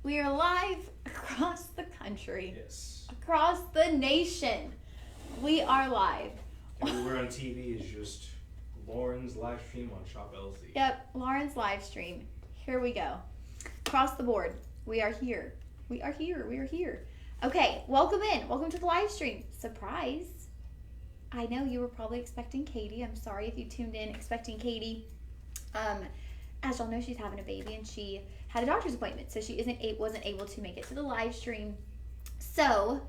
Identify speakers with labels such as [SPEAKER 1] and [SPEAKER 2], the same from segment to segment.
[SPEAKER 1] We are live across the country.
[SPEAKER 2] Yes.
[SPEAKER 1] Across the nation. We are live.
[SPEAKER 2] Everywhere on TV is just Lauren's live stream on Shop LC.
[SPEAKER 1] Yep, Lauren's live stream. Here we go. Across the board. We are here. We are here. We are here. Okay, welcome in. Welcome to the live stream. Surprise. I know you were probably expecting Katie. I'm sorry if you tuned in expecting Katie. As y'all know, she's having a baby and she had a doctor's appointment, so she wasn't able to make it to the live stream. So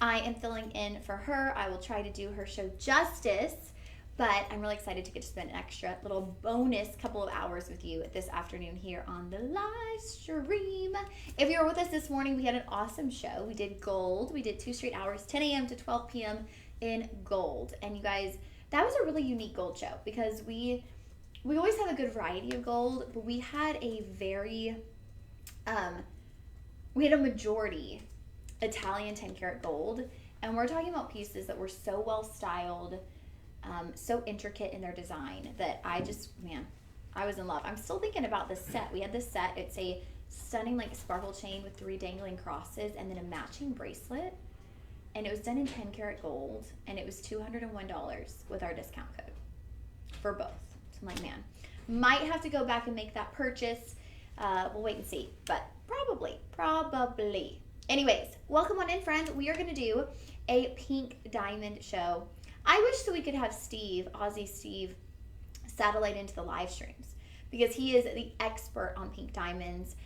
[SPEAKER 1] I am filling in for her. I will try to do her show justice, but I'm really excited to get to spend an extra little bonus couple of hours with you this afternoon here on the live stream. If you were with us this morning, we had an awesome show. We did gold. We did 2 straight hours, 10 a.m. to 12 p.m. in gold. And you guys, that was a really unique gold show because we always have a good variety of gold, but we had a very, we had a majority Italian 10 karat gold, and we're talking about pieces that were so well styled, so intricate in their design that I was in love. I'm still thinking about this set. We had this set. It's a stunning like sparkle chain with 3 dangling crosses and then a matching bracelet, and it was done in 10 karat gold, and it was $201 with our discount code for both. So I'm like, man, might have to go back and make that purchase. We'll wait and see, but probably. Anyways, welcome on in, friends. We are going to do a pink diamond show. I wish that we could have Aussie Steve, satellite into the live streams because he is the expert on pink diamonds.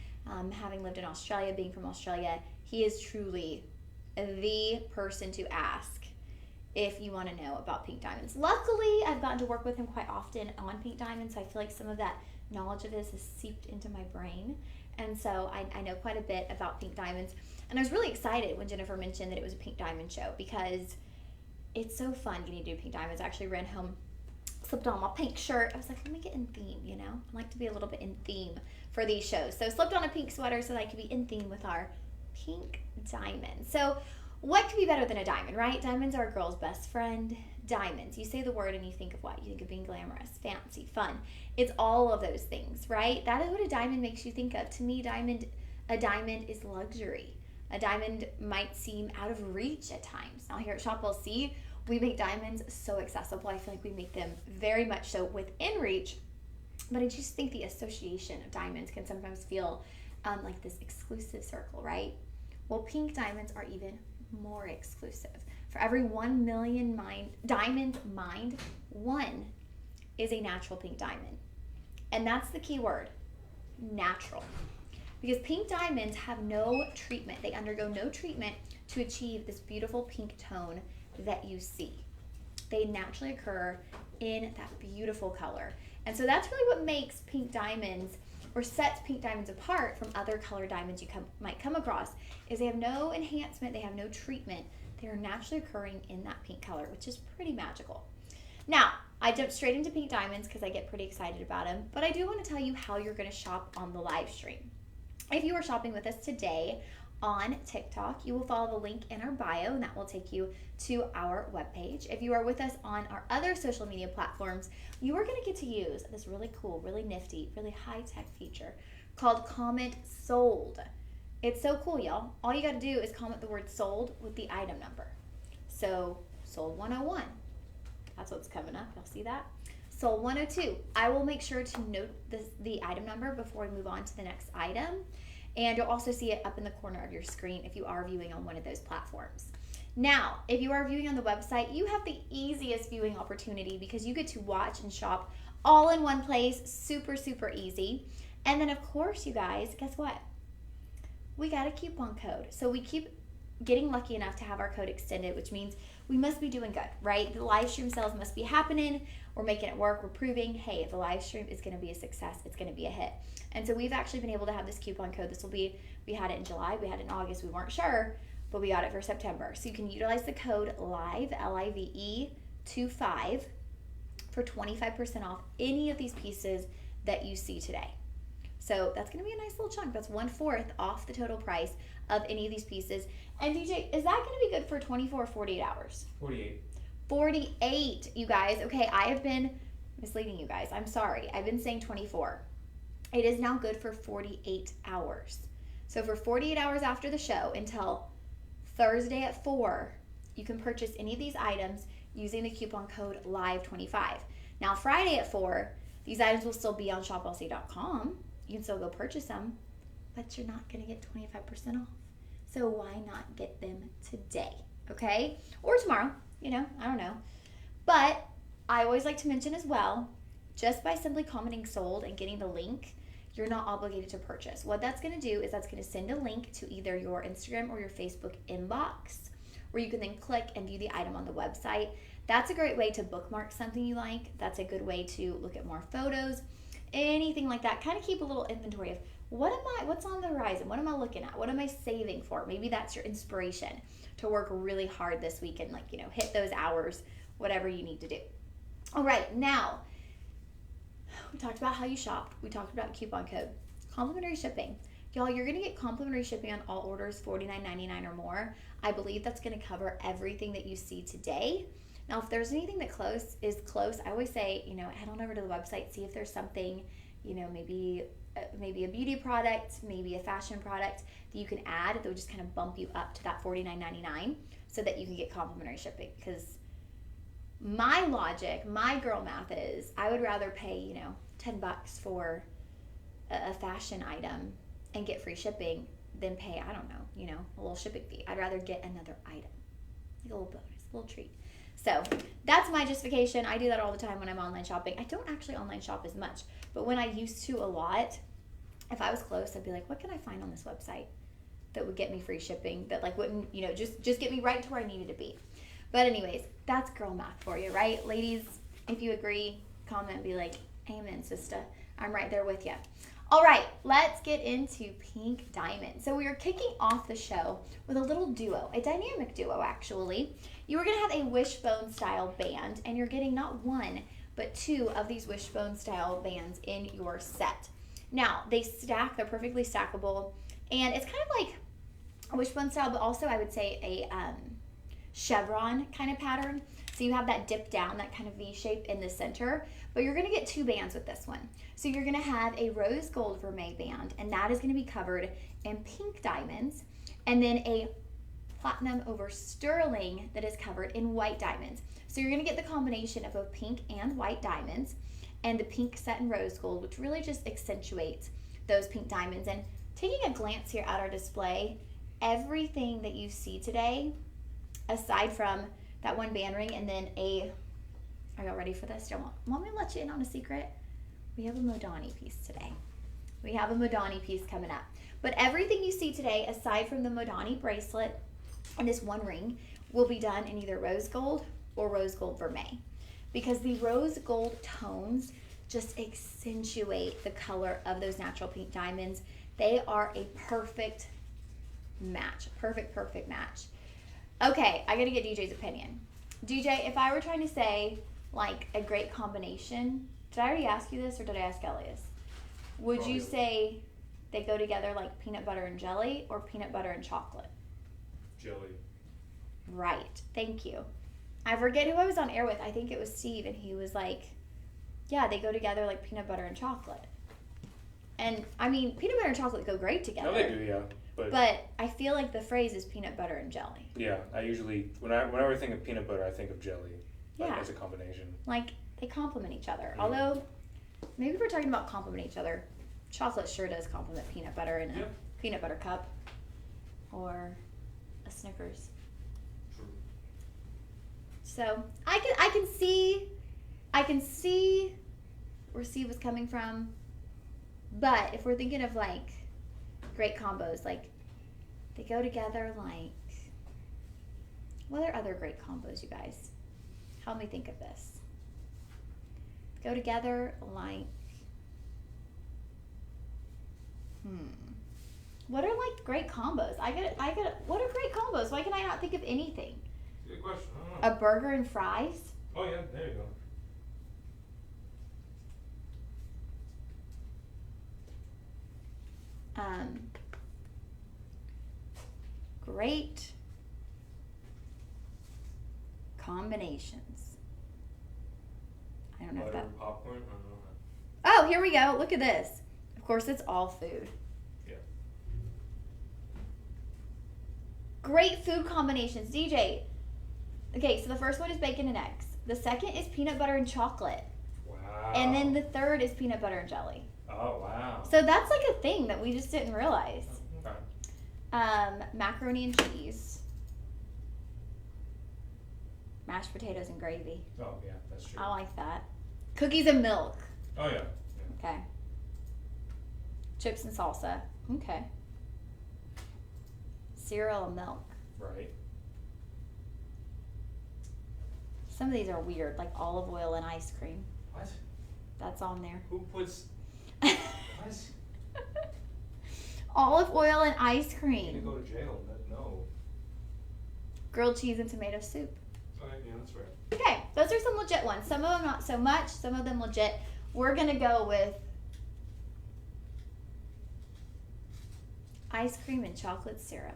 [SPEAKER 1] Having lived in Australia, being from Australia, he is truly the person to ask if you want to know about pink diamonds. Luckily, I've gotten to work with him quite often on pink diamonds, so I feel like some of that knowledge of his has seeped into my brain. And so I know quite a bit about pink diamonds. And I was really excited when Jennifer mentioned that it was a pink diamond show because it's so fun getting to do pink diamonds. I actually ran home, slipped on my pink shirt. I was like, let me get in theme, you know? I like to be a little bit in theme for these shows. So slipped on a pink sweater so that I could be in theme with our pink diamond. So what could be better than a diamond, right? Diamonds are a girl's best friend. Diamonds. You say the word and you think of what? You think of being glamorous, fancy, fun. It's all of those things, right? That is what a diamond makes you think of. To me, a diamond is luxury. A diamond might seem out of reach at times. Now here at Shop LC, we make diamonds so accessible. I feel like we make them very much so within reach. But I just think the association of diamonds can sometimes feel like this exclusive circle, right? Well, pink diamonds are even more exclusive. For every 1 million diamond mined, 1 is a natural pink diamond. And that's the key word, natural. Because pink diamonds have no treatment. They undergo no treatment to achieve this beautiful pink tone that you see. They naturally occur in that beautiful color. And so that's really what makes pink diamonds or sets pink diamonds apart from other color diamonds you might come across is they have no enhancement, they have no treatment. They are naturally occurring in that pink color, which is pretty magical. Now, I jumped straight into pink diamonds because I get pretty excited about them, but I do want to tell you how you're going to shop on the live stream. If you are shopping with us today on TikTok, you will follow the link in our bio, and that will take you to our webpage. If you are with us on our other social media platforms, you are going to get to use this really cool, really nifty, really high-tech feature called Comment Sold. It's so cool, y'all. All you got to do is comment the word sold with the item number. So, sold 101. That's what's coming up. Y'all see that? Sold 102. I will make sure to note the item number before we move on to the next item. And you'll also see it up in the corner of your screen if you are viewing on one of those platforms. Now, if you are viewing on the website, you have the easiest viewing opportunity because you get to watch and shop all in one place. Super, super easy. And then, of course, you guys, guess what? We got a coupon code. So we keep getting lucky enough to have our code extended, which means we must be doing good, right? The live stream sales must be happening. We're making it work. We're proving, hey, if the live stream is going to be a success, it's going to be a hit. And so we've actually been able to have this coupon code. We had it in July, we had it in August, we weren't sure, but we got it for September. So you can utilize the code LIVE, L-I-V-E, 25 for 25% off any of these pieces that you see today. So that's going to be a nice little chunk. That's 1/4 off the total price of any of these pieces. And DJ, is that going to be good for 24 or 48 hours?
[SPEAKER 2] 48.
[SPEAKER 1] 48, you guys. Okay, I have been misleading you guys. I'm sorry. I've been saying 24. It is now good for 48 hours. So for 48 hours after the show until Thursday at 4, you can purchase any of these items using the coupon code LIVE25. Now Friday at 4, these items will still be on shoplc.com. You can still go purchase them, but you're not going to get 25% off. So why not get them today, okay? Or tomorrow, I don't know. But I always like to mention as well, just by simply commenting sold and getting the link, you're not obligated to purchase. What that's going to do is that's going to send a link to either your Instagram or your Facebook inbox, where you can then click and view the item on the website. That's a great way to bookmark something you like. That's a good way to look at more photos, anything like that. Kind of keep a little inventory of what's on the horizon? What am I looking at? What am I saving for? Maybe that's your inspiration to work really hard this week and hit those hours, whatever you need to do. All right, now we talked about how you shop. We talked about coupon code. Complimentary shipping. Y'all, you're going to get complimentary shipping on all orders $49.99 or more. I believe that's going to cover everything that you see today. Now, if there's anything that is close, I always say, head on over to the website, see if there's something, maybe a beauty product, maybe a fashion product that you can add that would just kind of bump you up to that $49.99 so that you can get complimentary shipping. Because my logic, my girl math is I would rather pay, $10 for a fashion item and get free shipping than pay, I don't know, a little shipping fee. I'd rather get another item, like a little bonus, a little treat. So that's my justification. I do that all the time when I'm online shopping. I don't actually online shop as much, but when I used to a lot, if I was close, I'd be like, what can I find on this website that would get me free shipping, that wouldn't, just get me right to where I needed to be. But anyways, that's girl math for you, right? Ladies, if you agree, comment and be like, amen, sister. I'm right there with you. All right, let's get into Pink Diamond. So we are kicking off the show with a little duo, a dynamic duo actually. You are going to have a wishbone style band, and you're getting not one, but 2 of these wishbone style bands in your set. Now, they stack, they're perfectly stackable, and it's kind of like a wishbone style, but also I would say a chevron kind of pattern. So you have that dip down, that kind of V shape in the center, but you're going to get 2 bands with this one. So you're going to have a rose gold vermeil band, and that is going to be covered in pink diamonds, and then a platinum over sterling that is covered in white diamonds. So you're going to get the combination of both pink and white diamonds, and the pink set in rose gold, which really just accentuates those pink diamonds. And taking a glance here at our display, everything that you see today, aside from that one band ring and then are y'all ready for this? Want me to let you in on a secret? We have a Modani piece today. We have a Modani piece coming up. But everything you see today, aside from the Modani bracelet and this one ring, will be done in either rose gold or rose gold vermeil. Because the rose gold tones just accentuate the color of those natural pink diamonds. They are a perfect match. Perfect match. Okay, I gotta get DJ's opinion. DJ, if I were trying to say like a great combination, did I already ask you this or did I ask Elias? Would you say they go together like peanut butter and jelly or peanut butter and chocolate?
[SPEAKER 2] Jelly.
[SPEAKER 1] Right, thank you. I forget who I was on air with. I think it was Steve, and he was like, yeah, they go together like peanut butter and chocolate. And I mean, peanut butter and chocolate go great together.
[SPEAKER 3] No, they do, yeah.
[SPEAKER 1] But I feel like the phrase is peanut butter and jelly.
[SPEAKER 3] Yeah, I usually, whenever I think of peanut butter, I think of jelly. Like,
[SPEAKER 1] Yeah.
[SPEAKER 3] as a combination.
[SPEAKER 1] Like, they complement each other.
[SPEAKER 3] Yeah.
[SPEAKER 1] Although, maybe if we're talking about complement each other, chocolate sure does complement peanut butter in a peanut butter cup or a Snickers.
[SPEAKER 2] True.
[SPEAKER 1] So I can see where Steve was coming from, but if we're thinking of like great combos, like they go together like, what are other great combos, you guys? Help me think of this. Go together like, what are like great combos? What are great combos? Why can I not think of anything?
[SPEAKER 2] Good question. I don't know.
[SPEAKER 1] A burger and fries?
[SPEAKER 2] Oh yeah, there you go.
[SPEAKER 1] Great combinations. I don't know if
[SPEAKER 2] Butter
[SPEAKER 1] that.
[SPEAKER 2] and popcorn. I don't know.
[SPEAKER 1] Oh, here we go. Look at this. Of course, it's all food.
[SPEAKER 2] Yeah.
[SPEAKER 1] Great food combinations. DJ. Okay, so the first one is bacon and eggs. The second is peanut butter and chocolate.
[SPEAKER 3] Wow.
[SPEAKER 1] And then the third is peanut butter and jelly.
[SPEAKER 3] Oh, wow.
[SPEAKER 1] So that's like a thing that we just didn't realize.
[SPEAKER 3] Okay.
[SPEAKER 1] Macaroni and cheese. Mashed potatoes and gravy.
[SPEAKER 3] Oh, yeah, that's true.
[SPEAKER 1] I like that. Cookies and milk.
[SPEAKER 3] Oh, yeah.
[SPEAKER 1] Okay. Chips and salsa. Okay. Cereal and milk.
[SPEAKER 3] Right.
[SPEAKER 1] Some of these are weird, like olive oil and ice cream.
[SPEAKER 3] What?
[SPEAKER 1] That's on there.
[SPEAKER 3] Who puts... What?
[SPEAKER 1] Olive oil and ice
[SPEAKER 3] You
[SPEAKER 1] cream.
[SPEAKER 3] can go to jail. No.
[SPEAKER 1] Grilled cheese and tomato soup.
[SPEAKER 3] Oh, yeah, that's right.
[SPEAKER 1] Okay, those are some legit ones. Some of them not so much, some of them legit. We're gonna go with ice cream and chocolate syrup.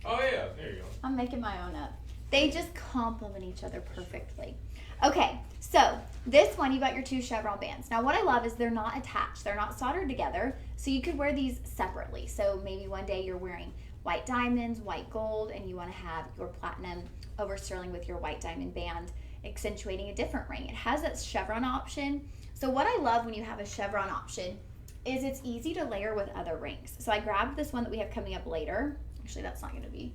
[SPEAKER 3] Oh, yeah, there you go.
[SPEAKER 1] I'm making my own up. They just complement each other perfectly. Okay, so this one, you got your 2 chevron bands. Now what I love is they're not attached. They're not soldered together, so you could wear these separately. So maybe one day you're wearing white diamonds, white gold, and you want to have your platinum over sterling with your white diamond band, accentuating a different ring. It has that chevron option. So what I love when you have a chevron option is it's easy to layer with other rings. So I grabbed this one that we have coming up later. Actually, that's not going to be,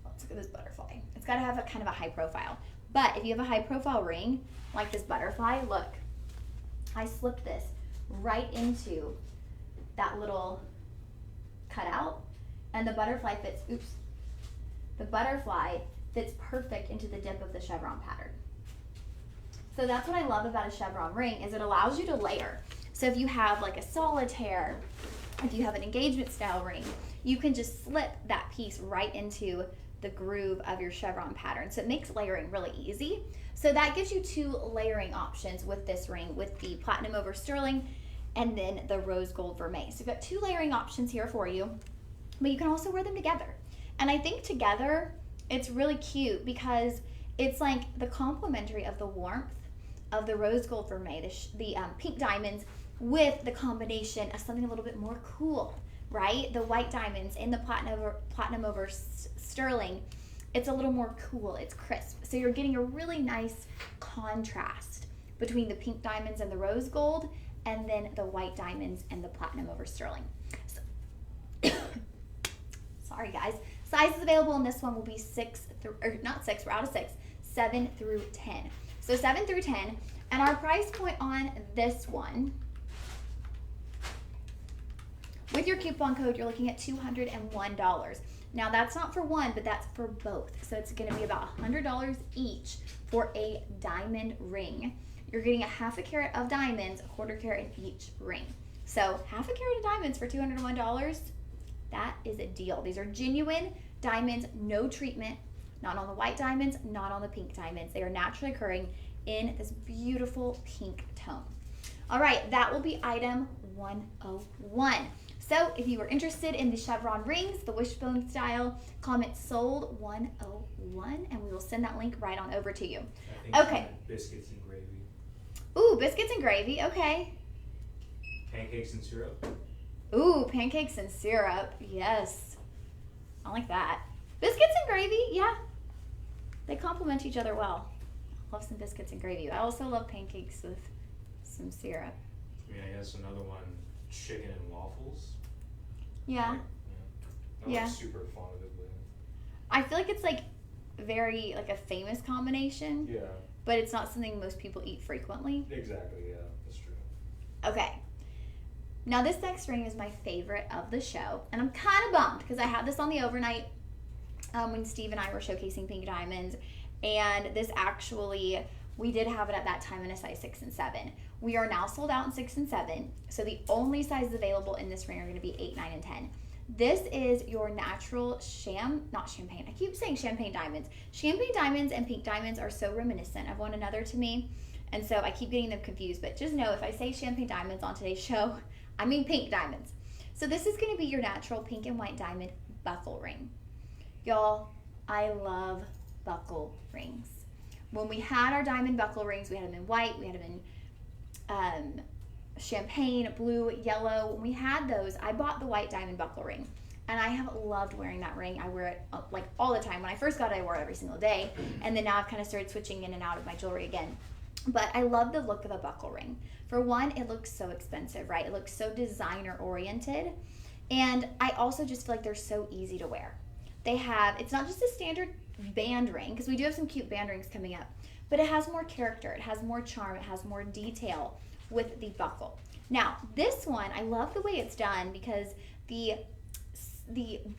[SPEAKER 1] let's look at this butterfly. It's got to have a kind of a high profile. But if you have a high profile ring, like this butterfly, look, I slipped this right into that little cutout, and the butterfly fits, the butterfly fits perfect into the dip of the chevron pattern. So that's what I love about a chevron ring, is it allows you to layer. So if you have like a solitaire, if you have an engagement style ring, you can just slip that piece right into the groove of your chevron pattern. So it makes layering really easy. So that gives you 2 layering options with this ring, with the platinum over sterling and then the rose gold vermeil. So you've got 2 layering options here for you, but you can also wear them together. And I think together it's really cute because it's like the complementary of the warmth of the rose gold vermeil, the pink diamonds, with the combination of something a little bit more cool, right? The white diamonds and the platinum over sterling. It's a little more cool, it's crisp. So you're getting a really nice contrast between the pink diamonds and the rose gold, and then the white diamonds and the platinum over sterling. So, sorry guys. Sizes available in this one will be 6 through, or not 6, we're out of 6, 7 through 10. So 7 through 10, and our price point on this one, with your coupon code, you're looking at $201. Now that's not for one, but that's for both. So it's gonna be about $100 each for a diamond ring. You're getting a half a carat of diamonds, a quarter carat in each ring. So half a carat of diamonds for $201, that is a deal. These are genuine diamonds, no treatment, not on the white diamonds, not on the pink diamonds. They are naturally occurring in this beautiful pink tone. All right, that will be item 101. So if you are interested in the chevron rings, the wishbone style, comment sold 101 and we will send that link right on over to you.
[SPEAKER 2] I think
[SPEAKER 1] Okay.
[SPEAKER 2] biscuits and gravy.
[SPEAKER 1] Ooh, biscuits and gravy, okay.
[SPEAKER 2] Pancakes and syrup.
[SPEAKER 1] Ooh, pancakes and syrup, yes. I like that. Biscuits and gravy, yeah. They complement each other well. Love some biscuits and gravy. I also love pancakes with some syrup.
[SPEAKER 2] I mean, I guess another one, chicken and waffles.
[SPEAKER 1] Yeah.
[SPEAKER 2] Right? I'm
[SPEAKER 1] Yeah.
[SPEAKER 2] like super fond of it, but
[SPEAKER 1] I feel like it's like very like a famous combination,
[SPEAKER 3] Yeah,
[SPEAKER 1] but it's not something most people eat frequently.
[SPEAKER 3] exactly, yeah, that's true.
[SPEAKER 1] Okay. Now this next ring is my favorite of the show, and I'm kind of bummed because I had this on the overnight when Steve and I were showcasing pink diamonds, and this actually, we did have it at that time in a size 6 and 7. We are now sold out in 6 and 7, so the only sizes available in this ring are going to be 8, 9, and 10. This is your natural not champagne, I keep saying champagne diamonds. Champagne diamonds and pink diamonds are so reminiscent of one another to me, and so I keep getting them confused, but just know if I say champagne diamonds on today's show, I mean pink diamonds. So this is going to be your natural pink and white diamond buckle ring. Y'all, I love buckle rings. When we had our diamond buckle rings, we had them in white, we had them in champagne, blue, yellow. When we had those, I bought the white diamond buckle ring. And I have loved wearing that ring. I wear it like all the time. When I first got it, I wore it every single day. And then now I've kind of started switching in and out of my jewelry again. But I love the look of a buckle ring. For one, it looks so expensive, right? It looks so designer oriented. And I also just feel like they're so easy to wear. It's not just a standard band ring, because we do have some cute band rings coming up, but it has more character, it has more charm, it has more detail with the buckle. Now, this one, I love the way it's done because the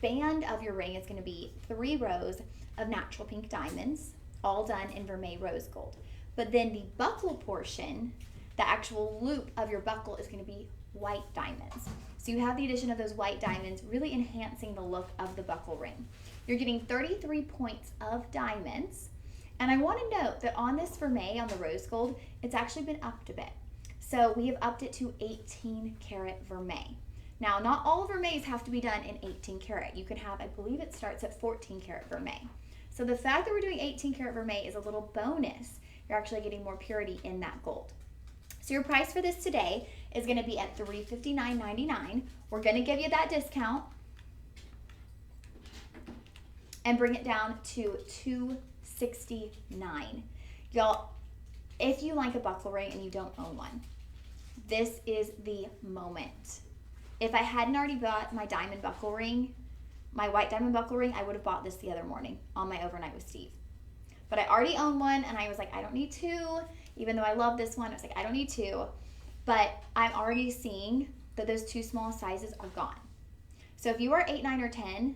[SPEAKER 1] band of your ring is going to be 3 rows of natural pink diamonds, all done in vermeil rose gold. But then the buckle portion, the actual loop of your buckle, is going to be white diamonds. So you have the addition of those white diamonds, really enhancing the look of the buckle ring. You're getting 33 points of diamonds. And I want to note that on this vermeil, on the rose gold, it's actually been upped a bit. So we have upped it to 18 karat vermeil. Now, not all vermeils have to be done in 18 karat. You can have, I believe it starts at 14 karat vermeil. So the fact that we're doing 18 karat vermeil is a little bonus. You're actually getting more purity in that gold. So your price for this today is going to be at $359.99. We're going to give you that discount and bring it down to $269. Y'all, if you like a buckle ring and you don't own one, this is the moment. If I hadn't already bought my diamond buckle ring, my white diamond buckle ring, I would have bought this the other morning on my overnight with Steve. But I already own one, and I was like, I don't need 2. Even though I love this one, I was like, I don't need 2. But I'm already seeing that those 2 small sizes are gone. So if you are 8, 9, or 10,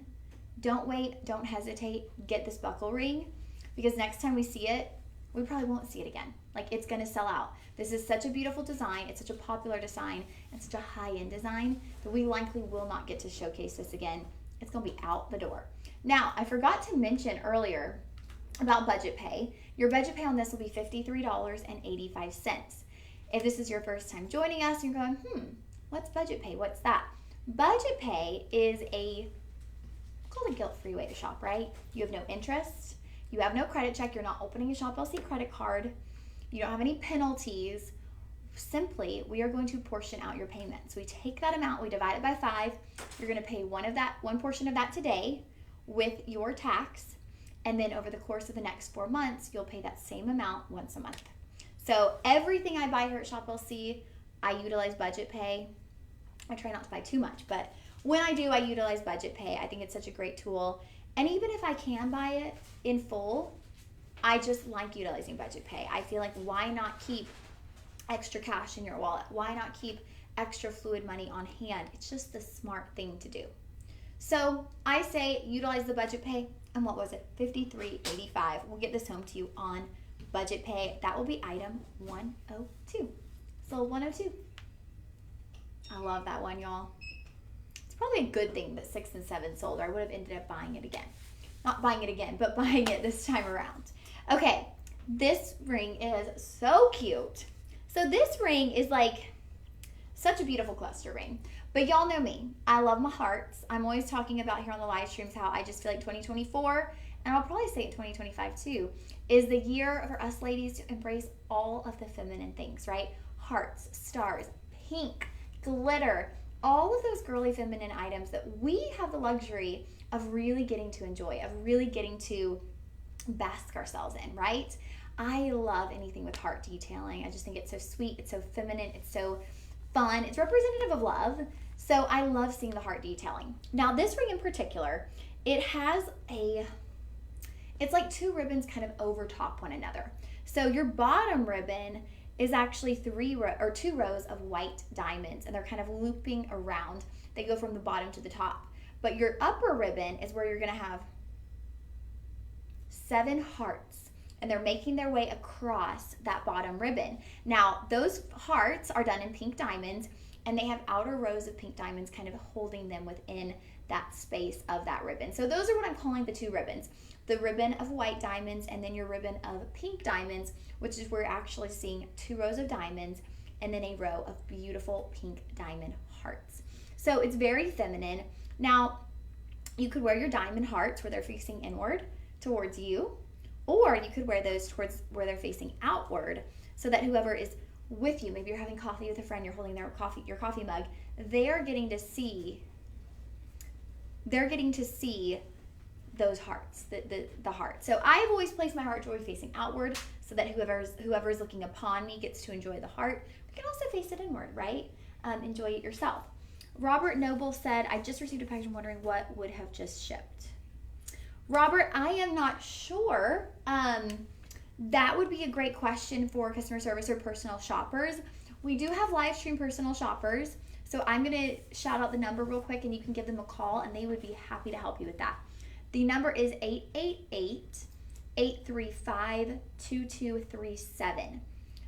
[SPEAKER 1] don't wait, don't hesitate, get this buckle ring, because next time we see it, we probably won't see it again. Like, it's gonna sell out. This is such a beautiful design, it's such a popular design, and such a high-end design that we likely will not get to showcase this again. It's gonna be out the door. Now, I forgot to mention earlier about budget pay. Your budget pay on this will be $53.85. If this is your first time joining us and you're going, what's budget pay? What's that? Budget pay is called a guilt-free way to shop, right? You have no interest, you have no credit check, you're not opening a Shop LC credit card, you don't have any penalties. Simply, we are going to portion out your payments. We take that amount, we divide it by 5. You're going to pay one portion of that today with your tax, and then over the course of the next 4 months, you'll pay that same amount once a month. So everything I buy here at Shop LC, I utilize budget pay. I try not to buy too much, but when I do, I utilize budget pay. I think it's such a great tool. And even if I can buy it in full, I just like utilizing budget pay. I feel like, why not keep extra cash in your wallet? Why not keep extra fluid money on hand? It's just the smart thing to do. So I say utilize the budget pay. And what was it? $53.85. We'll get this home to you on budget pay. That will be item 102. So 102. I love that one, y'all. It's probably a good thing that 6 and 7 sold, or I would have ended up buying it again. Not buying it again, but buying it this time around. Okay, this ring is so cute. So this ring is like such a beautiful cluster ring. But y'all know me. I love my hearts. I'm always talking about here on the live streams how I just feel like 2024, and I'll probably say it 2025 too, is the year for us ladies to embrace all of the feminine things, right? Hearts, stars, pink, glitter, all of those girly feminine items that we have the luxury of really getting to enjoy, of really getting to bask ourselves in, right? I love anything with heart detailing. I just think it's so sweet, it's so feminine, it's so fun, it's representative of love. So I love seeing the heart detailing. Now this ring in particular, it's like 2 ribbons kind of over top one another. So your bottom ribbon is actually 2 rows of white diamonds, and they're kind of looping around. They go from the bottom to the top. But your upper ribbon is where you're gonna have 7 hearts, and they're making their way across that bottom ribbon. Now, those hearts are done in pink diamonds, and they have outer rows of pink diamonds kind of holding them within that space of that ribbon. So those are what I'm calling the 2 ribbons. The ribbon of white diamonds, and then your ribbon of pink diamonds, which is where you're actually seeing 2 rows of diamonds and then a row of beautiful pink diamond hearts. So it's very feminine. Now, you could wear your diamond hearts where they're facing inward towards you, or you could wear those towards where they're facing outward, so that whoever is with you, maybe you're having coffee with a friend, you're holding your coffee mug, they're getting to see they're getting to see those hearts, the heart. So I've always placed my heart jewelry facing outward so that whoever's looking upon me gets to enjoy the heart. You can also face it inward, right? Enjoy it yourself. Robert Noble said, I just received a package. I'm wondering what would have just shipped. Robert, I am not sure. That would be a great question for customer service or personal shoppers. We do have live stream personal shoppers. So I'm going to shout out the number real quick and you can give them a call and they would be happy to help you with that. The number is 888-835-2237.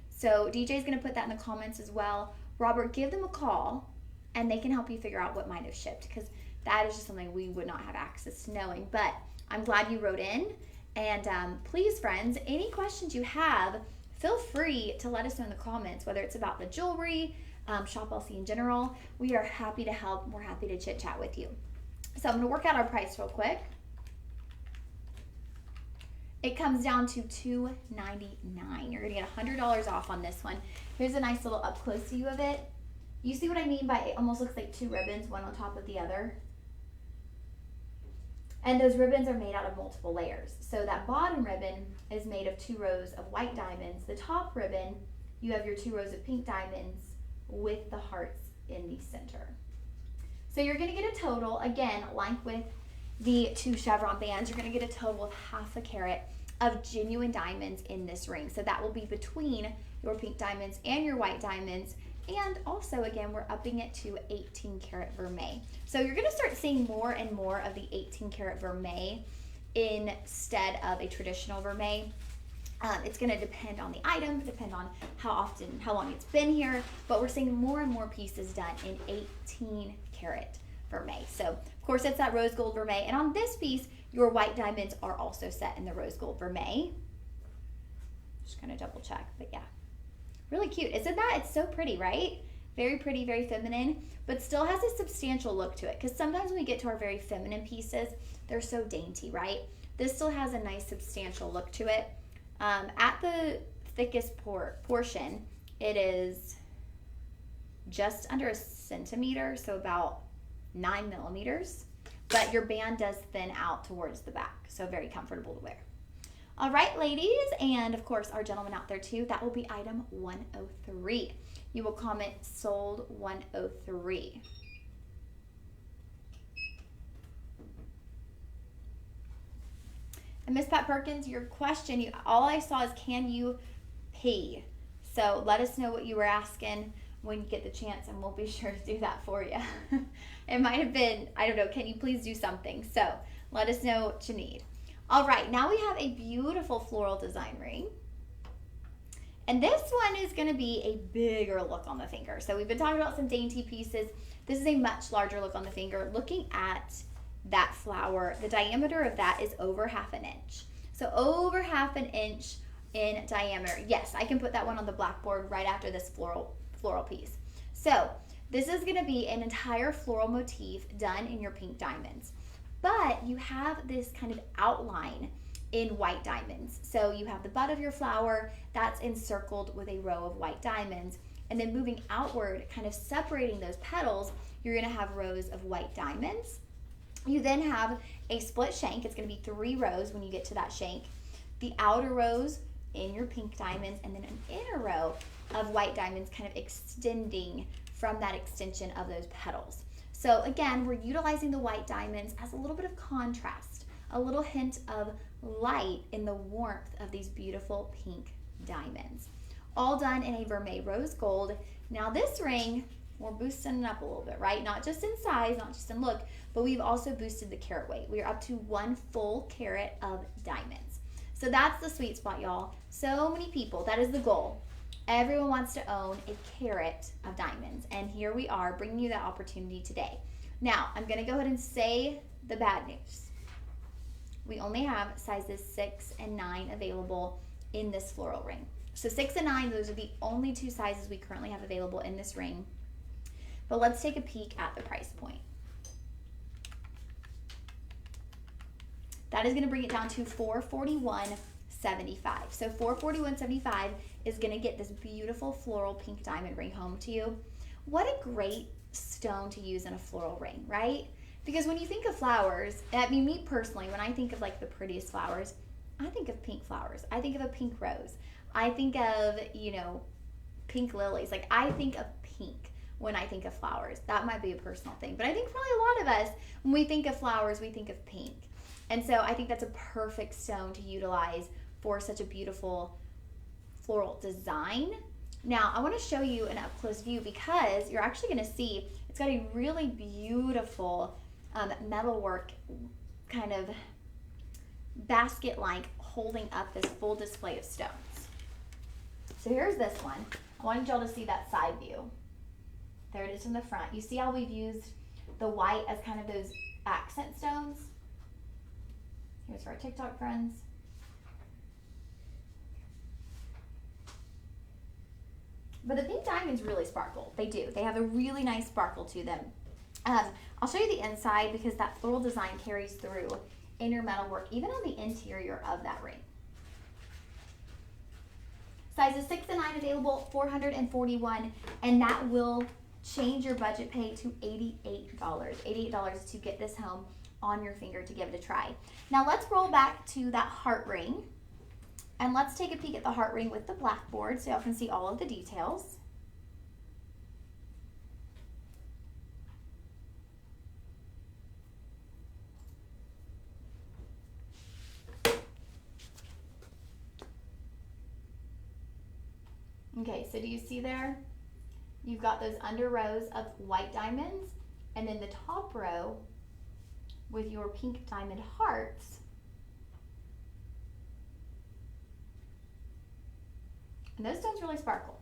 [SPEAKER 1] So DJ is going to put that in the comments as well. Robert, give them a call and they can help you figure out what might have shipped because that is just something we would not have access to knowing. But I'm glad you wrote in. And please, friends, any questions you have, feel free to let us know in the comments, whether it's about the jewelry, Shop LC in general. We are happy to help. We're happy to chit chat with you. So I'm going to work out our price real quick. It comes down to $299. You're going to get $100 off on this one. Here's a nice little up close view of it. You see what I mean by it almost looks like two ribbons, one on top of the other. And those ribbons are made out of multiple layers. So that bottom ribbon is made of 2 rows of white diamonds. The top ribbon, you have your 2 rows of pink diamonds with the hearts in the center. So you're going to get a total, again, like with the 2 chevron bands, you're going to get a total of 1/2 carat of genuine diamonds in this ring. So that will be between your pink diamonds and your white diamonds. And also, again, we're upping it to 18 karat vermeil. So you're going to start seeing more and more of the 18 karat vermeil instead of a traditional vermeil. It's going to depend on the item, depend on how long it's been here, but we're seeing more and more pieces done in 18 karat vermeil. So of course it's that rose gold vermeil, and on this piece your white diamonds are also set in the rose gold vermeil. Just kind of double check, but yeah, really cute, isn't that? It's so pretty, right? Very pretty, very feminine, but still has a substantial look to it, because sometimes when we get to our very feminine pieces, they're so dainty, right? This still has a nice substantial look to it. At the thickest portion, it is just under a centimeter, so about 9 millimeters, but your band does thin out towards the back, so very comfortable to wear. All right, ladies, and of course our gentlemen out there too, that will be item 103. You will comment sold 103. And Miss Pat Perkins, your question, all I saw is, can you pee? So let us know what you were asking when you get the chance, and we'll be sure to do that for you. It might have been, I don't know, can you please do something? So let us know what you need. All right, now we have a beautiful floral design ring. And this one is going to be a bigger look on the finger. So we've been talking about some dainty pieces. This is a much larger look on the finger. Looking at that flower, the diameter of that is over 1/2 inch. So over 1/2 inch in diameter. Yes, I can put that one on the blackboard right after this floral piece. So this is going to be an entire floral motif done in your pink diamonds. But you have this kind of outline in white diamonds. So you have the bud of your flower that's encircled with a row of white diamonds. And then moving outward, kind of separating those petals, you're going to have rows of white diamonds. You then have a split shank. It's going to be 3 rows when you get to that shank. The outer rows in your pink diamonds, and then an inner row of white diamonds kind of extending from that extension of those petals. So again, we're utilizing the white diamonds as a little bit of contrast, a little hint of light in the warmth of these beautiful pink diamonds. All done in a vermeil rose gold. Now this ring, we're boosting it up a little bit, right? Not just in size, not just in look, but we've also boosted the carat weight. We are up to 1 full carat of diamonds. So that's the sweet spot, y'all. So many people, that is the goal. Everyone wants to own a carat of diamonds, and here we are bringing you that opportunity today. Now, I'm going to go ahead and say the bad news. We only have sizes 6 and 9 available in this floral ring. So 6 and 9, those are the only 2 sizes we currently have available in this ring. But let's take a peek at the price point. That is going to bring it down to $441.75. So $441.75 is going to get this beautiful floral pink diamond ring home to you. What a great stone to use in a floral ring, right? Because when you think of flowers, I mean, me personally, when I think of like the prettiest flowers, I think of pink flowers. I think of a pink rose. I think of, pink lilies. Like, I think of pink when I think of flowers. That might be a personal thing. But I think probably a lot of us, when we think of flowers, we think of pink. And so I think that's a perfect stone to utilize for such a beautiful floral design. Now, I want to show you an up-close view because you're actually going to see it's got a really beautiful metalwork kind of basket-like holding up this full display of stones. So here's this one. I wanted y'all to see that side view. There it is from the front. You see how we've used the white as kind of those accent stones? Here's for our TikTok friends. But the pink diamonds really sparkle. They do. They have a really nice sparkle to them. I'll show you the inside because that floral design carries through in your metalwork, even on the interior of that ring. Sizes 6 and 9 available, $441, and that will change your budget pay to $88. $88 to get this home on your finger to give it a try. Now let's roll back to that heart ring, and let's take a peek at the heart ring with the blackboard so y'all can see all of the details. Okay, so do you see there? You've got those under rows of white diamonds, and then the top row with your pink diamond hearts. And those stones really sparkle.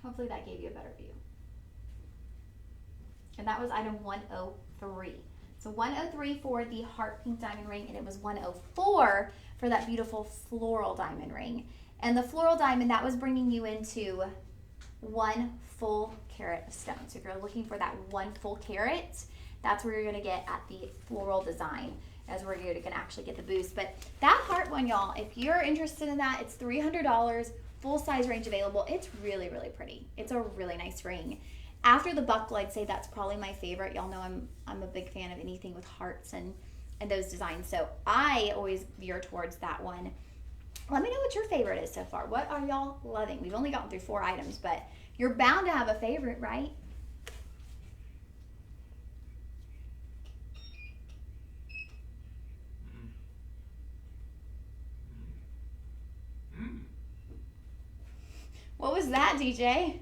[SPEAKER 1] Hopefully that gave you a better view. And that was item 103. So 103 for the heart pink diamond ring, and it was 104 for that beautiful floral diamond ring. And the floral diamond, that was bringing you into 1 full carat of stone. So if you're looking for that 1 full carat, that's where you're gonna get at the floral design. That's where you're gonna actually get the boost. But that heart one, y'all, if you're interested in that, it's $300, full size range available. It's really, really pretty. It's a really nice ring. After the buckle, I'd say that's probably my favorite. Y'all know I'm a big fan of anything with hearts and those designs. So I always veer towards that one. Let me know what your favorite is so far. What are y'all loving? We've only gotten through 4 items, but you're bound to have a favorite, right? What was that, DJ?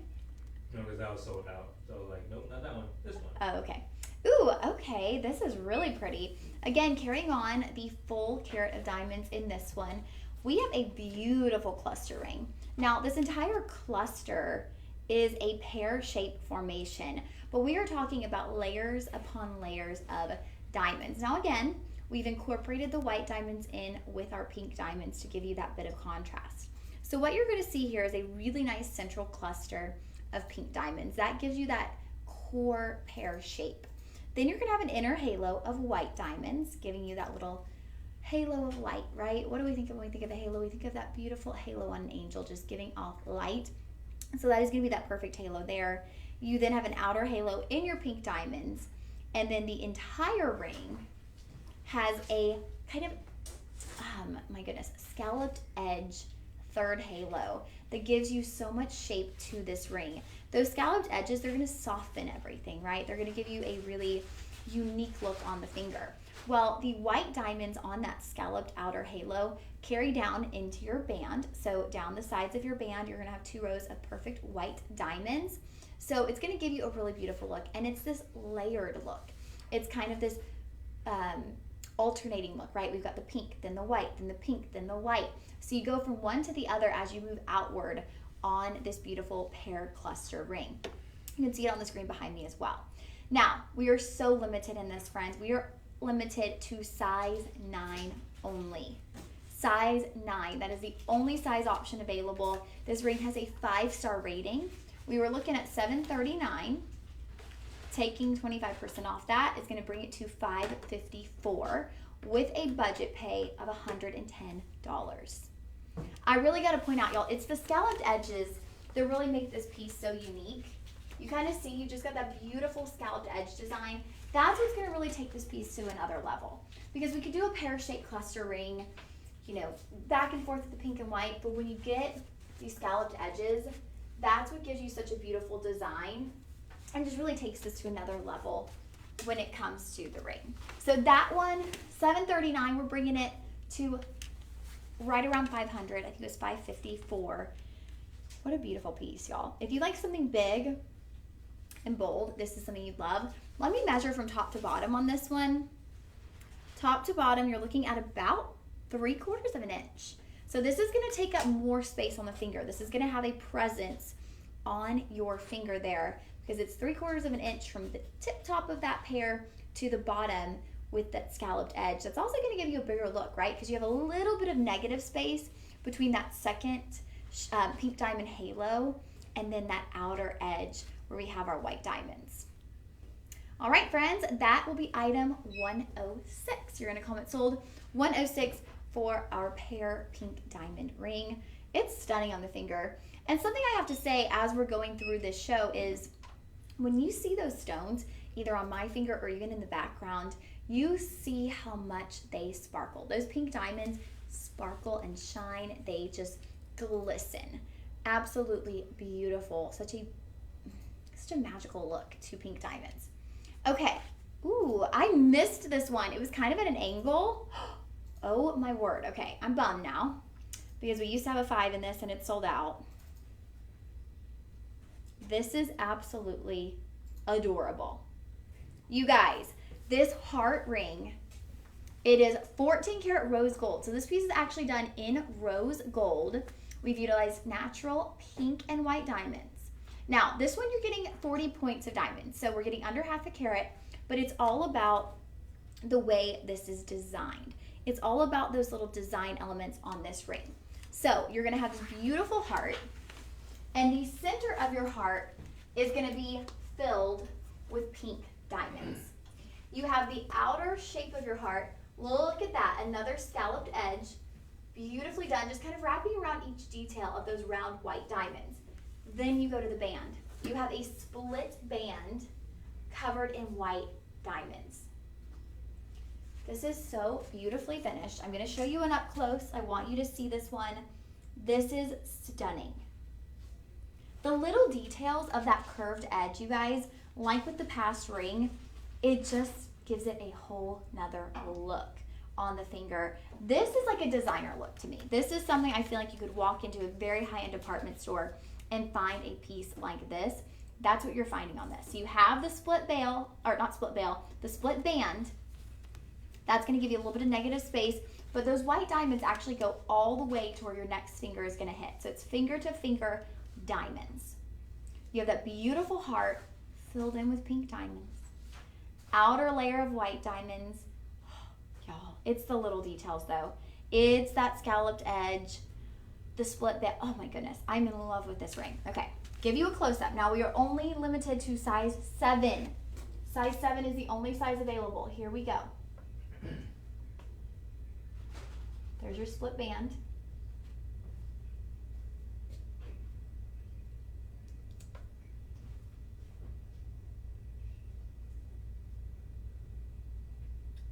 [SPEAKER 2] No, because that was sold out. So I was like, nope, not that one. This one.
[SPEAKER 1] Oh, okay. Ooh, okay. This is really pretty. Again, carrying on the full carat of diamonds in this one, we have a beautiful cluster ring. Now, this entire cluster is a pear-shaped formation, but we are talking about layers upon layers of diamonds. Now, again, we've incorporated the white diamonds in with our pink diamonds to give you that bit of contrast. So what you're going to see here is a really nice central cluster of pink diamonds. That gives you that core pear shape. Then you're going to have an inner halo of white diamonds, giving you that little halo of light, right? What do we think of when we think of a halo? We think of that beautiful halo on an angel just giving off light. So that is going to be that perfect halo there. You then have an outer halo in your pink diamonds, and then the entire ring has a kind of, my goodness, scalloped edge third halo that gives you so much shape to this ring. Those scalloped edges, they're going to soften everything, right? They're going to give you a really unique look on the finger. Well, the white diamonds on that scalloped outer halo carry down into your band. So down the sides of your band, you're going to have 2 rows of perfect white diamonds. So it's going to give you a really beautiful look, and it's this layered look. It's kind of this alternating look, right? We've got the pink, then the white, then the pink, then the white. So you go from one to the other as you move outward on this beautiful pear cluster ring. You can see it on the screen behind me as well. Now, we are so limited in this, friends. We are limited to size 9 only. Size 9, that is the only size option available. This ring has a 5-star rating. We were looking at $739. Taking 25% off that is going to bring it to $554 with a budget pay of $110. I really got to point out, y'all, it's the scalloped edges that really make this piece so unique. You kind of see, you just got that beautiful scalloped edge design. That's what's gonna really take this piece to another level. Because we could do a pear-shaped cluster ring, you know, back and forth with the pink and white, but when you get these scalloped edges, that's what gives you such a beautiful design and just really takes this to another level when it comes to the ring. So that one, $739, we're bringing it to right around $500. I think it was $554. What a beautiful piece, y'all. If you like something big and bold, this is something you'd love. Let me measure from top to bottom on this one. Top to bottom, you're looking at about 3/4 of an inch. So this is gonna take up more space on the finger. This is gonna have a presence on your finger there because it's 3/4 of an inch from the tip top of that pear to the bottom with that scalloped edge. That's also gonna give you a bigger look, right? Because you have a little bit of negative space between that second pink diamond halo and then that outer edge where we have our white diamonds. All right, friends, that will be item 106. You're gonna comment sold 106 for our pear pink diamond ring. It's stunning on the finger. And something I have to say as we're going through this show is when you see those stones, either on my finger or even in the background, you see how much they sparkle. Those pink diamonds sparkle and shine. They just glisten. Absolutely beautiful. Such a magical look to pink diamonds. Okay. Ooh, I missed this one. It was kind of at an angle. Oh my word. Okay, I'm bummed now because we used to have a 5 in this and it's sold out. This is absolutely adorable. You guys, this heart ring, it is 14 karat rose gold. So this piece is actually done in rose gold. We've utilized natural pink and white diamonds. Now, this one you're getting 40 points of diamonds. So we're getting under half a carat, but it's all about the way this is designed. It's all about those little design elements on this ring. So you're gonna have this beautiful heart, and the center of your heart is gonna be filled with pink diamonds. You have the outer shape of your heart. Look at that, another scalloped edge. Beautifully done, just kind of wrapping around each detail of those round white diamonds. Then you go to the band. You have a split band covered in white diamonds. This is so beautifully finished. I'm gonna show you an up close. I want you to see this one. This is stunning. The little details of that curved edge, you guys, like with the past ring, it just gives it a whole nother look on the finger. This is like a designer look to me. This is something I feel like you could walk into a very high-end department store and find a piece like this. That's what you're finding on this. You have the split bail, or not split bail, the split band. That's gonna give you a little bit of negative space, but those white diamonds actually go all the way to where your next finger is gonna hit. So it's finger to finger diamonds. You have that beautiful heart filled in with pink diamonds. Outer layer of white diamonds. Y'all, it's the little details though. It's that scalloped edge, the split bit. Oh my goodness, I'm in love with this ring. Okay, give you a close-up. Now we are only limited to size 7. Size 7 is the only size available. Here we go. There's your split band.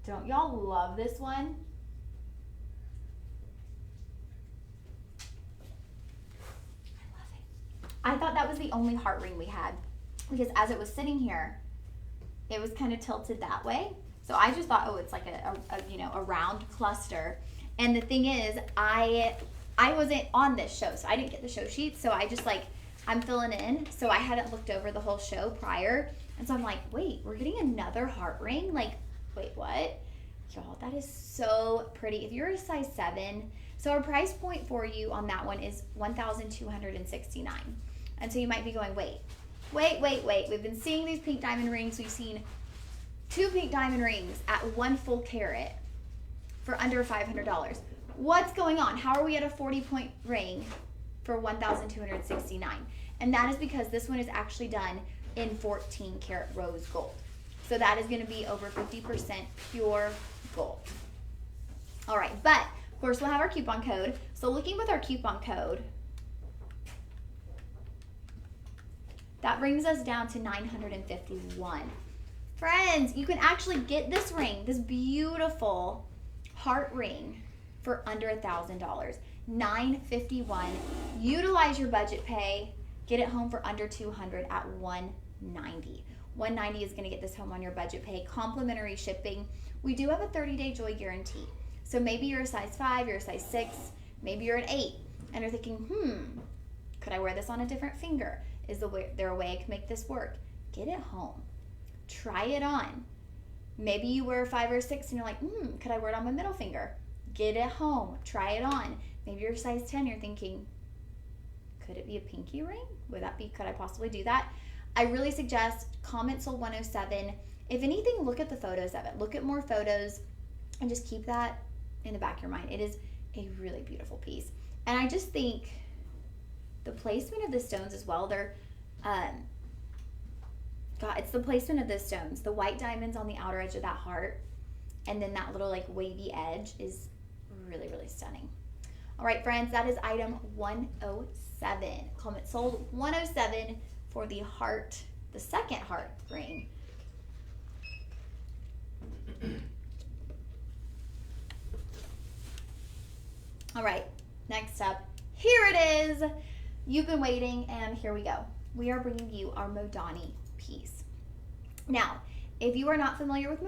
[SPEAKER 1] Don't y'all love this one? I thought that was the only heart ring we had because as it was sitting here, it was kind of tilted that way. So I just thought, oh, it's like a round cluster. And the thing is, I wasn't on this show, so I didn't get the show sheet. So I just I'm filling in. So I hadn't looked over the whole show prior. And so I'm like, wait, we're getting another heart ring? Like, wait, what? Y'all, that is so pretty. If you're a size 7, so our price point for you on that one is $1,269. And so you might be going, wait. We've been seeing these pink diamond rings. We've seen 2 pink diamond rings at 1 full carat for under $500. What's going on? How are we at a 40-point ring for $1,269? And that is because this one is actually done in 14 karat rose gold. So that is going to be over 50% pure gold. All right, but of course we'll have our coupon code. So looking with our coupon code, That brings us down to $951. Friends, you can actually get this ring, this beautiful heart ring, for under $1,000. $951. Utilize your budget pay. Get it home for under $200 at $190. $190 is going to get this home on your budget pay. Complimentary shipping. We do have a 30-day joy guarantee. So maybe you're a size 5, you're a size 6, maybe you're an 8, and you're thinking, could I wear this on a different finger? Is there a way I can make this work? Get it home. Try it on. Maybe you wear a 5 or 6 and you're like, could I wear it on my middle finger? Get it home. Try it on. Maybe you're size 10, you're thinking, could it be a pinky ring? Could I possibly do that? I really suggest comment Soul 107. If anything, look at the photos of it. Look at more photos and just keep that in the back of your mind. It is a really beautiful piece. And I just think the placement of the stones as well, they're, it's the placement of the stones. The white diamonds on the outer edge of that heart, and then that little like wavy edge is really, really stunning. All right, friends, that is item 107. Comment sold 107 for the heart, the second heart ring. All right, next up, here it is. You've been waiting, and here we go. We are bringing you our Modani piece. Now, if you are not familiar with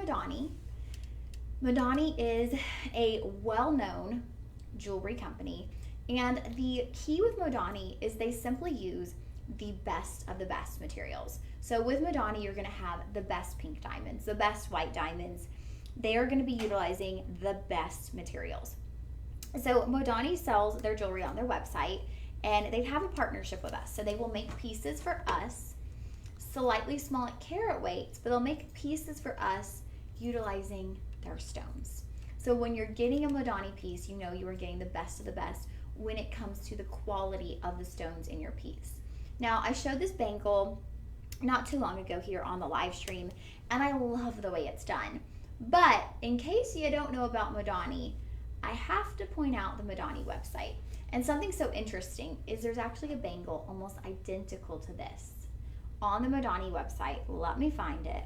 [SPEAKER 1] Modani is a well-known jewelry company, and the key with Modani is they simply use the best of the best materials. So with Modani, you're going to have the best pink diamonds, the best white diamonds. They are going to be utilizing the best materials. So Modani sells their jewelry on their website, and they have a partnership with us. So they will make pieces for us, slightly small at carat weights, but they'll make pieces for us utilizing their stones. So when you're getting a Modani piece, you know you are getting the best of the best when it comes to the quality of the stones in your piece. Now, I showed this bangle not too long ago here on the live stream, and I love the way it's done. But in case you don't know about Modani, I have to point out the Modani website. And something so interesting is there's actually a bangle almost identical to this on the Modani website. Let me find it.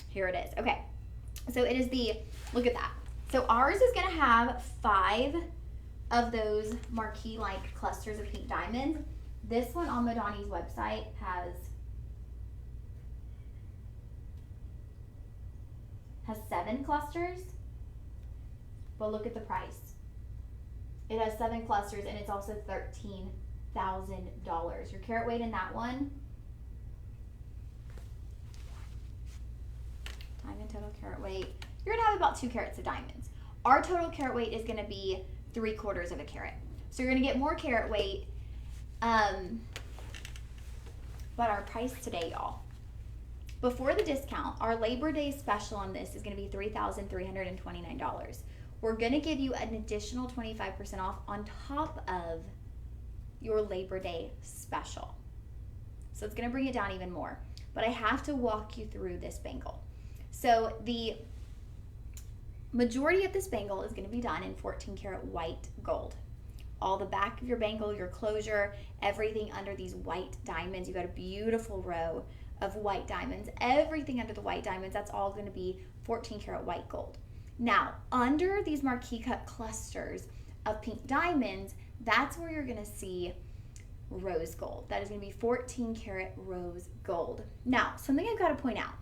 [SPEAKER 1] Here it is. Okay, so it is look at that. So ours is going to have 5 of those marquee-like clusters of pink diamonds. This one on Modani's website has 7 clusters, but look at the price. It has 7 clusters, and it's also $13,000. Your carat weight in that one, diamond total carat weight, you're gonna have about 2 carats of diamonds. Our total carat weight is gonna be 3/4 of a carat. So you're gonna get more carat weight, but our price today, y'all, before the discount, our Labor Day special on this is gonna be $3,329. We're gonna give you an additional 25% off on top of your Labor Day special. So it's gonna bring it down even more, but I have to walk you through this bangle. So the majority of this bangle is going to be done in 14 karat white gold. All the back of your bangle, your closure, everything under these white diamonds. You've got a beautiful row of white diamonds. Everything under the white diamonds, that's all going to be 14 karat white gold. Now, under these marquee cut clusters of pink diamonds, that's where you're going to see rose gold. That is going to be 14 karat rose gold. Now, something I've got to point out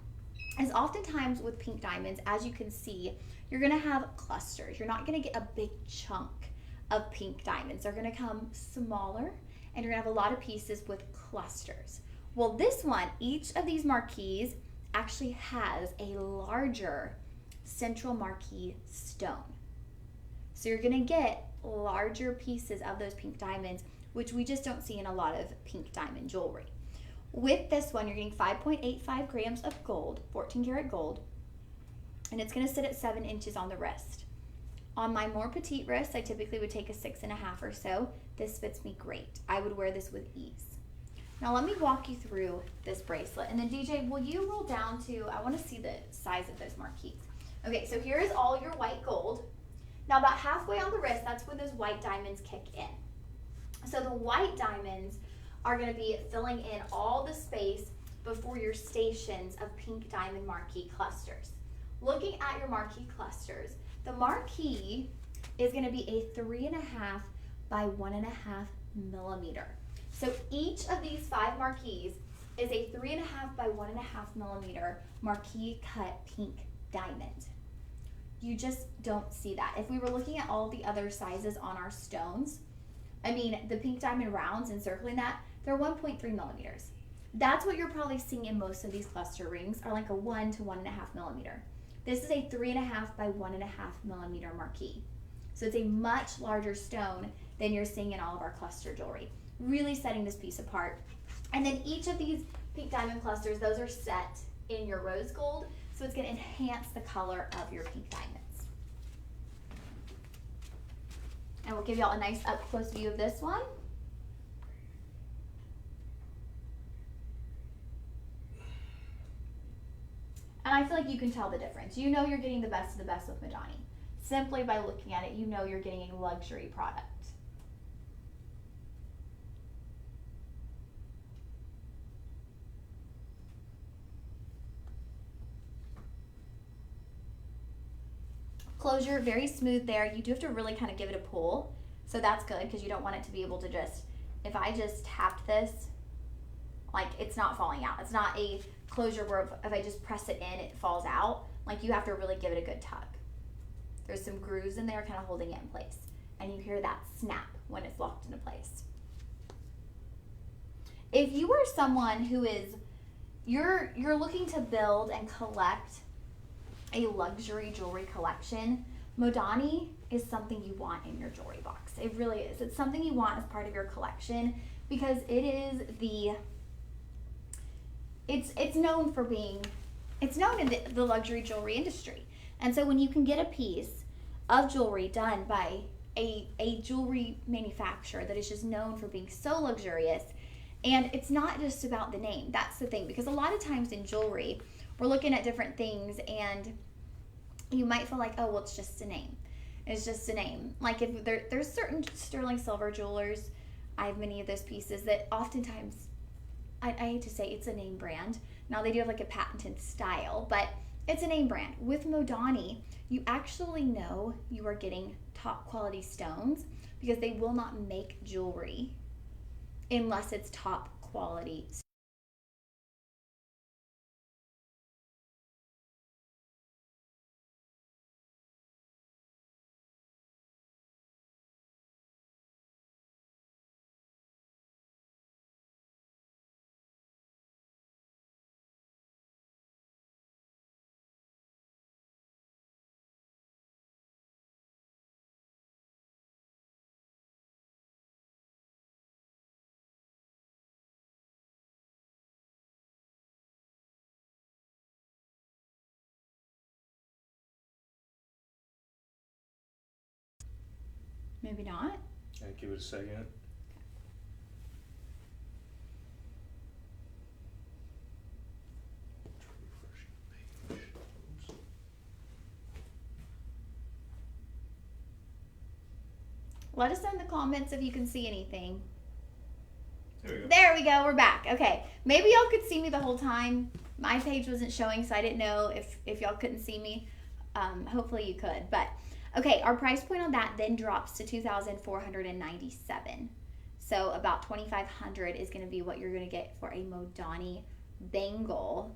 [SPEAKER 1] is oftentimes with pink diamonds, as you can see, you're gonna have clusters. You're not gonna get a big chunk of pink diamonds. They're gonna come smaller, and you're gonna have a lot of pieces with clusters. Well, this one, each of these marquees actually has a larger central marquee stone. So you're gonna get larger pieces of those pink diamonds, which we just don't see in a lot of pink diamond jewelry. With this one, you're getting 5.85 grams of gold, 14 karat gold, and it's going to sit at 7 inches on the wrist. On my more petite wrists, I typically would take a 6.5 or so. This fits me great. I would wear this with ease. Now let me walk you through this bracelet. And then DJ, will you roll down to, I want to see the size of those marquise. Okay, so here is all your white gold. Now about halfway on the wrist, that's when those white diamonds kick in. So the white diamonds are going to be filling in all the space before your stations of pink diamond marquise clusters. Looking at your marquise clusters, the marquise is going to be a 3.5 by 1.5 millimeter. So each of these 5 marquise is a 3.5 by 1.5 millimeter marquise cut pink diamond. You just don't see that. If we were looking at all the other sizes on our stones, I mean, the pink diamond rounds encircling that, they're 1.3 millimeters. That's what you're probably seeing in most of these cluster rings, are like a 1 to 1.5 millimeter. This is a 3.5 by 1.5 millimeter marquise. So it's a much larger stone than you're seeing in all of our cluster jewelry. Really setting this piece apart. And then each of these pink diamond clusters, those are set in your rose gold, so it's going to enhance the color of your pink diamonds. And we'll give y'all a nice up close view of this one. And I feel like you can tell the difference. You know you're getting the best of the best with Madani. Simply by looking at it, you know you're getting a luxury product. Closure, very smooth there. You do have to really kind of give it a pull. So that's good because you don't want it to be able to just, if I just tapped this, like it's not falling out. It's not a closure where if I just press it in, it falls out. Like you have to really give it a good tug. There's some grooves in there kind of holding it in place. And you hear that snap when it's locked into place. If you are someone who is, you're looking to build and collect a luxury jewelry collection, Modani is something you want in your jewelry box. It really is. It's something you want as part of your collection because it is it's known for being, it's known in the luxury jewelry industry. And so when you can get a piece of jewelry done by a jewelry manufacturer that is just known for being so luxurious, and it's not just about the name. That's the thing, because a lot of times in jewelry, we're looking at different things and you might feel like, oh, well, it's just a name. It's just a name. Like if there's certain sterling silver jewelers, I have many of those pieces that oftentimes, I hate to say it's a name brand. Now they do have like a patented style, but it's a name brand. With Modani, you actually know you are getting top quality stones because they will not make jewelry unless it's top quality. Maybe not.
[SPEAKER 3] Yeah, give it a second.
[SPEAKER 1] Let us know in the comments if you can see anything.
[SPEAKER 2] There we go.
[SPEAKER 1] There we go. We're back. Okay. Maybe y'all could see me the whole time. My page wasn't showing, so I didn't know if y'all couldn't see me. Hopefully you could. But okay, our price point on that then drops to $2,497. So about $2,500 is going to be what you're going to get for a Modani bangle.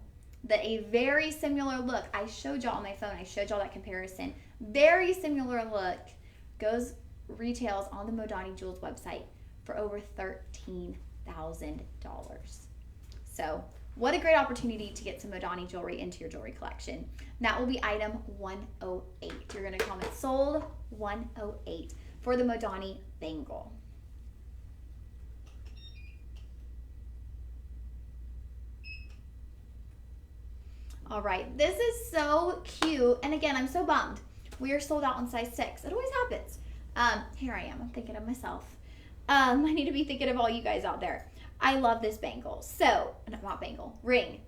[SPEAKER 1] A very similar look. I showed y'all on my phone. I showed y'all that comparison. Very similar look. Retails on the Modani Jewels website for over $13,000. So what a great opportunity to get some Modani jewelry into your jewelry collection. That will be item 108. You're going to comment sold 108 for the Modani bangle. All right, this is so cute. And again, I'm so bummed. We are sold out on size 6. It always happens. Here I am. I'm thinking of myself. I need to be thinking of all you guys out there. I love this bangle. So, not bangle, ring.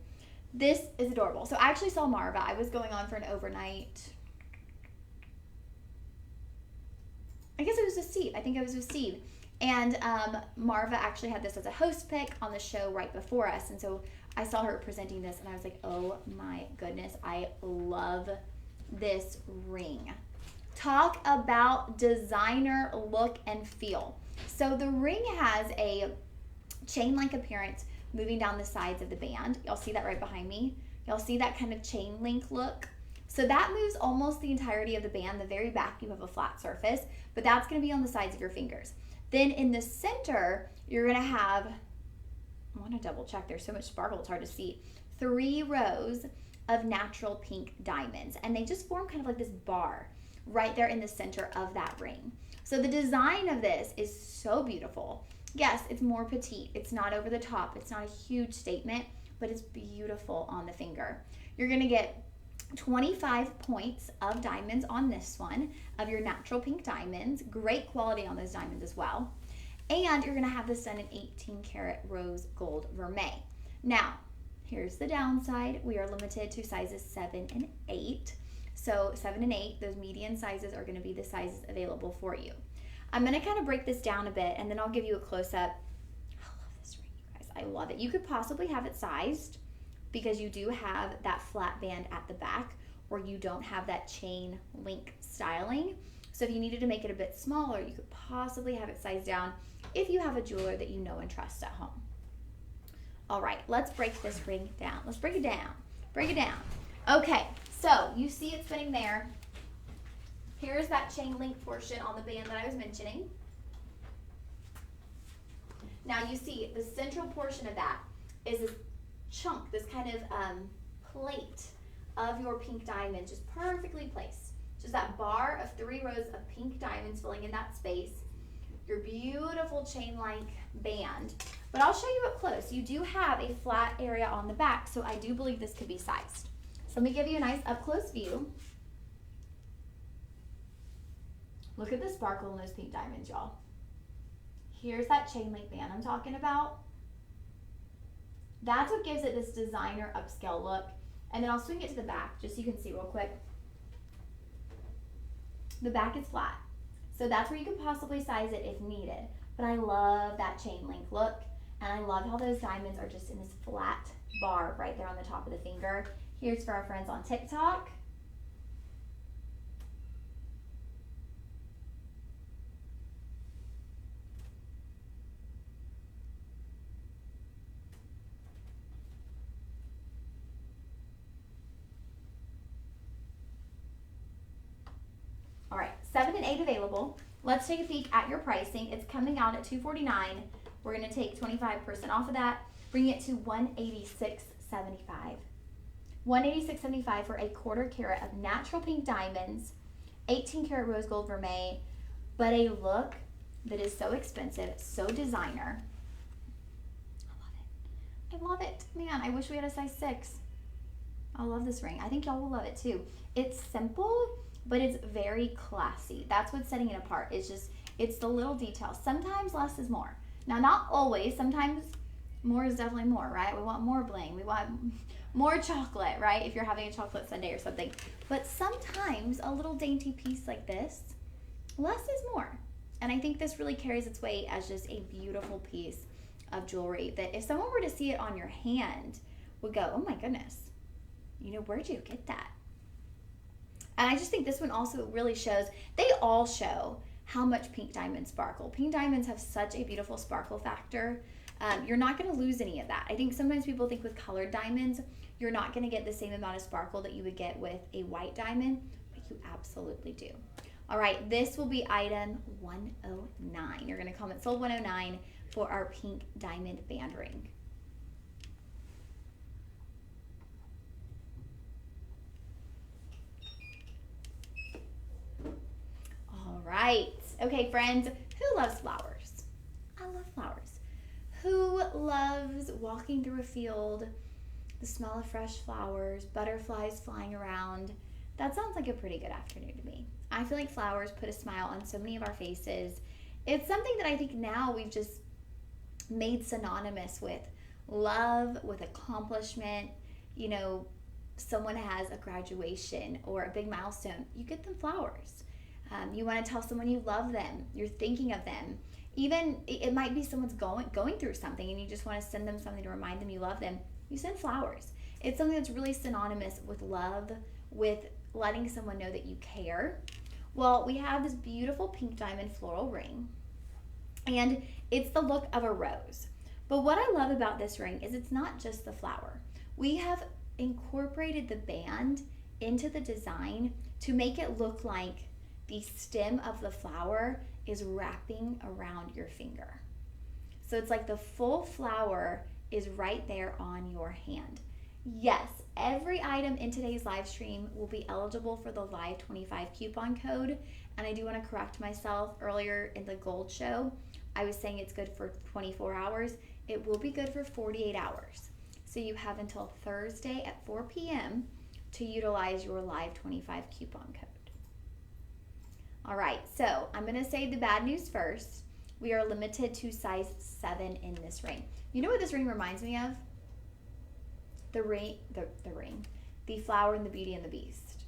[SPEAKER 1] This is adorable. So I actually saw Marva. I was going on for an overnight. I guess it was with Steve. I think it was with Steve. And Marva actually had this as a host pick on the show right before us. And so I saw her presenting this and I was like, oh my goodness, I love this ring. Talk about designer look and feel. So the ring has a chain-like appearance moving down the sides of the band. Y'all see that right behind me? Y'all see that kind of chain link look? So that moves almost the entirety of the band. The very back, you have a flat surface, but that's going to be on the sides of your fingers. Then in the center, you're going to have, I want to double check, there's so much sparkle, it's hard to see, 3 rows of natural pink diamonds. And they just form kind of like this bar right there in the center of that ring. So the design of this is so beautiful. Yes, it's more petite. It's not over the top. It's not a huge statement, but it's beautiful on the finger. You're going to get 25 points of diamonds on this one, of your natural pink diamonds. Great quality on those diamonds as well. And you're going to have this done in 18 karat rose gold vermeil. Now, here's the downside. We are limited to sizes 7 and 8. So 7 and 8, those median sizes are going to be the sizes available for you. I'm going to kind of break this down a bit, and then I'll give you a close-up. I love this ring, you guys. I love it. You could possibly have it sized because you do have that flat band at the back, or you don't have that chain link styling. So if you needed to make it a bit smaller, you could possibly have it sized down if you have a jeweler that you know and trust at home. All right, let's break this ring down. Let's break it down. Break it down. Okay, so you see it spinning there. Here's that chain link portion on the band that I was mentioning. Now you see the central portion of that is this chunk, this kind of plate of your pink diamond, just perfectly placed. Just that bar of 3 rows of pink diamonds filling in that space. Your beautiful chain-like band. But I'll show you up close. You do have a flat area on the back, so I do believe this could be sized. So let me give you a nice up-close view. Look at the sparkle in those pink diamonds, y'all. Here's that chain link band I'm talking about. That's what gives it this designer upscale look. And then I'll swing it to the back just so you can see real quick. The back is flat. So that's where you could possibly size it if needed. But I love that chain link look. And I love how those diamonds are just in this flat bar right there on the top of the finger. Here's for our friends on TikTok. All right, 7 and 8 available. Let's take a peek at your pricing. It's coming out at $249. We're gonna take 25% off of that, bring it to $186.75. $186.75 for a 1/4 carat of natural pink diamonds, 18 karat rose gold vermeil, but a look that is so expensive, so designer. I love it. I love it. Man, I wish we had a size 6. I love this ring. I think y'all will love it too. It's simple, but it's very classy. That's what's setting it apart. It's the little details. Sometimes less is more. Now, not always. Sometimes more is definitely more, right? We want more bling. We want more chocolate, right? If you're having a chocolate sundae or something. But sometimes a little dainty piece like this, less is more. And I think this really carries its weight as just a beautiful piece of jewelry that if someone were to see it on your hand would go, oh my goodness, where'd you get that? And I just think this one also really shows, they all show how much pink diamonds sparkle. Pink diamonds have such a beautiful sparkle factor. You're not going to lose any of that. I think sometimes people think with colored diamonds, you're not going to get the same amount of sparkle that you would get with a white diamond, but you absolutely do. All right, this will be item 109. You're going to comment sold 109 for our pink diamond band ring. All right. Okay, friends, who loves flowers? I love flowers. Who loves walking through a field, the smell of fresh flowers, butterflies flying around? That sounds like a pretty good afternoon to me. I feel like flowers put a smile on so many of our faces. It's something that I think now we've just made synonymous with love, with accomplishment. You know, someone has a graduation or a big milestone, you get them flowers. You want to tell someone you love them, you're thinking of them. Even it might be someone's going through something and you just want to send them something to remind them you love them. You send flowers. It's something that's really synonymous with love, with letting someone know that you care. Well, we have this beautiful pink diamond floral ring, and it's the look of a rose. But what I love about this ring is it's not just the flower. We have incorporated the band into the design to make it look like the stem of the flower is wrapping around your finger. So it's like the full flower is right there on your hand. Yes, every item in today's live stream will be eligible for the Live 25 coupon code. And I do want to correct myself. Earlier in the gold show, I was saying it's good for 24 hours. It will be good for 48 hours. So you have until Thursday at 4 p.m. to utilize your Live 25 coupon code. All right, so I'm going to say the bad news first. We are limited to size 7 in this ring. You know what this ring reminds me of? The flower in the Beauty and the Beast.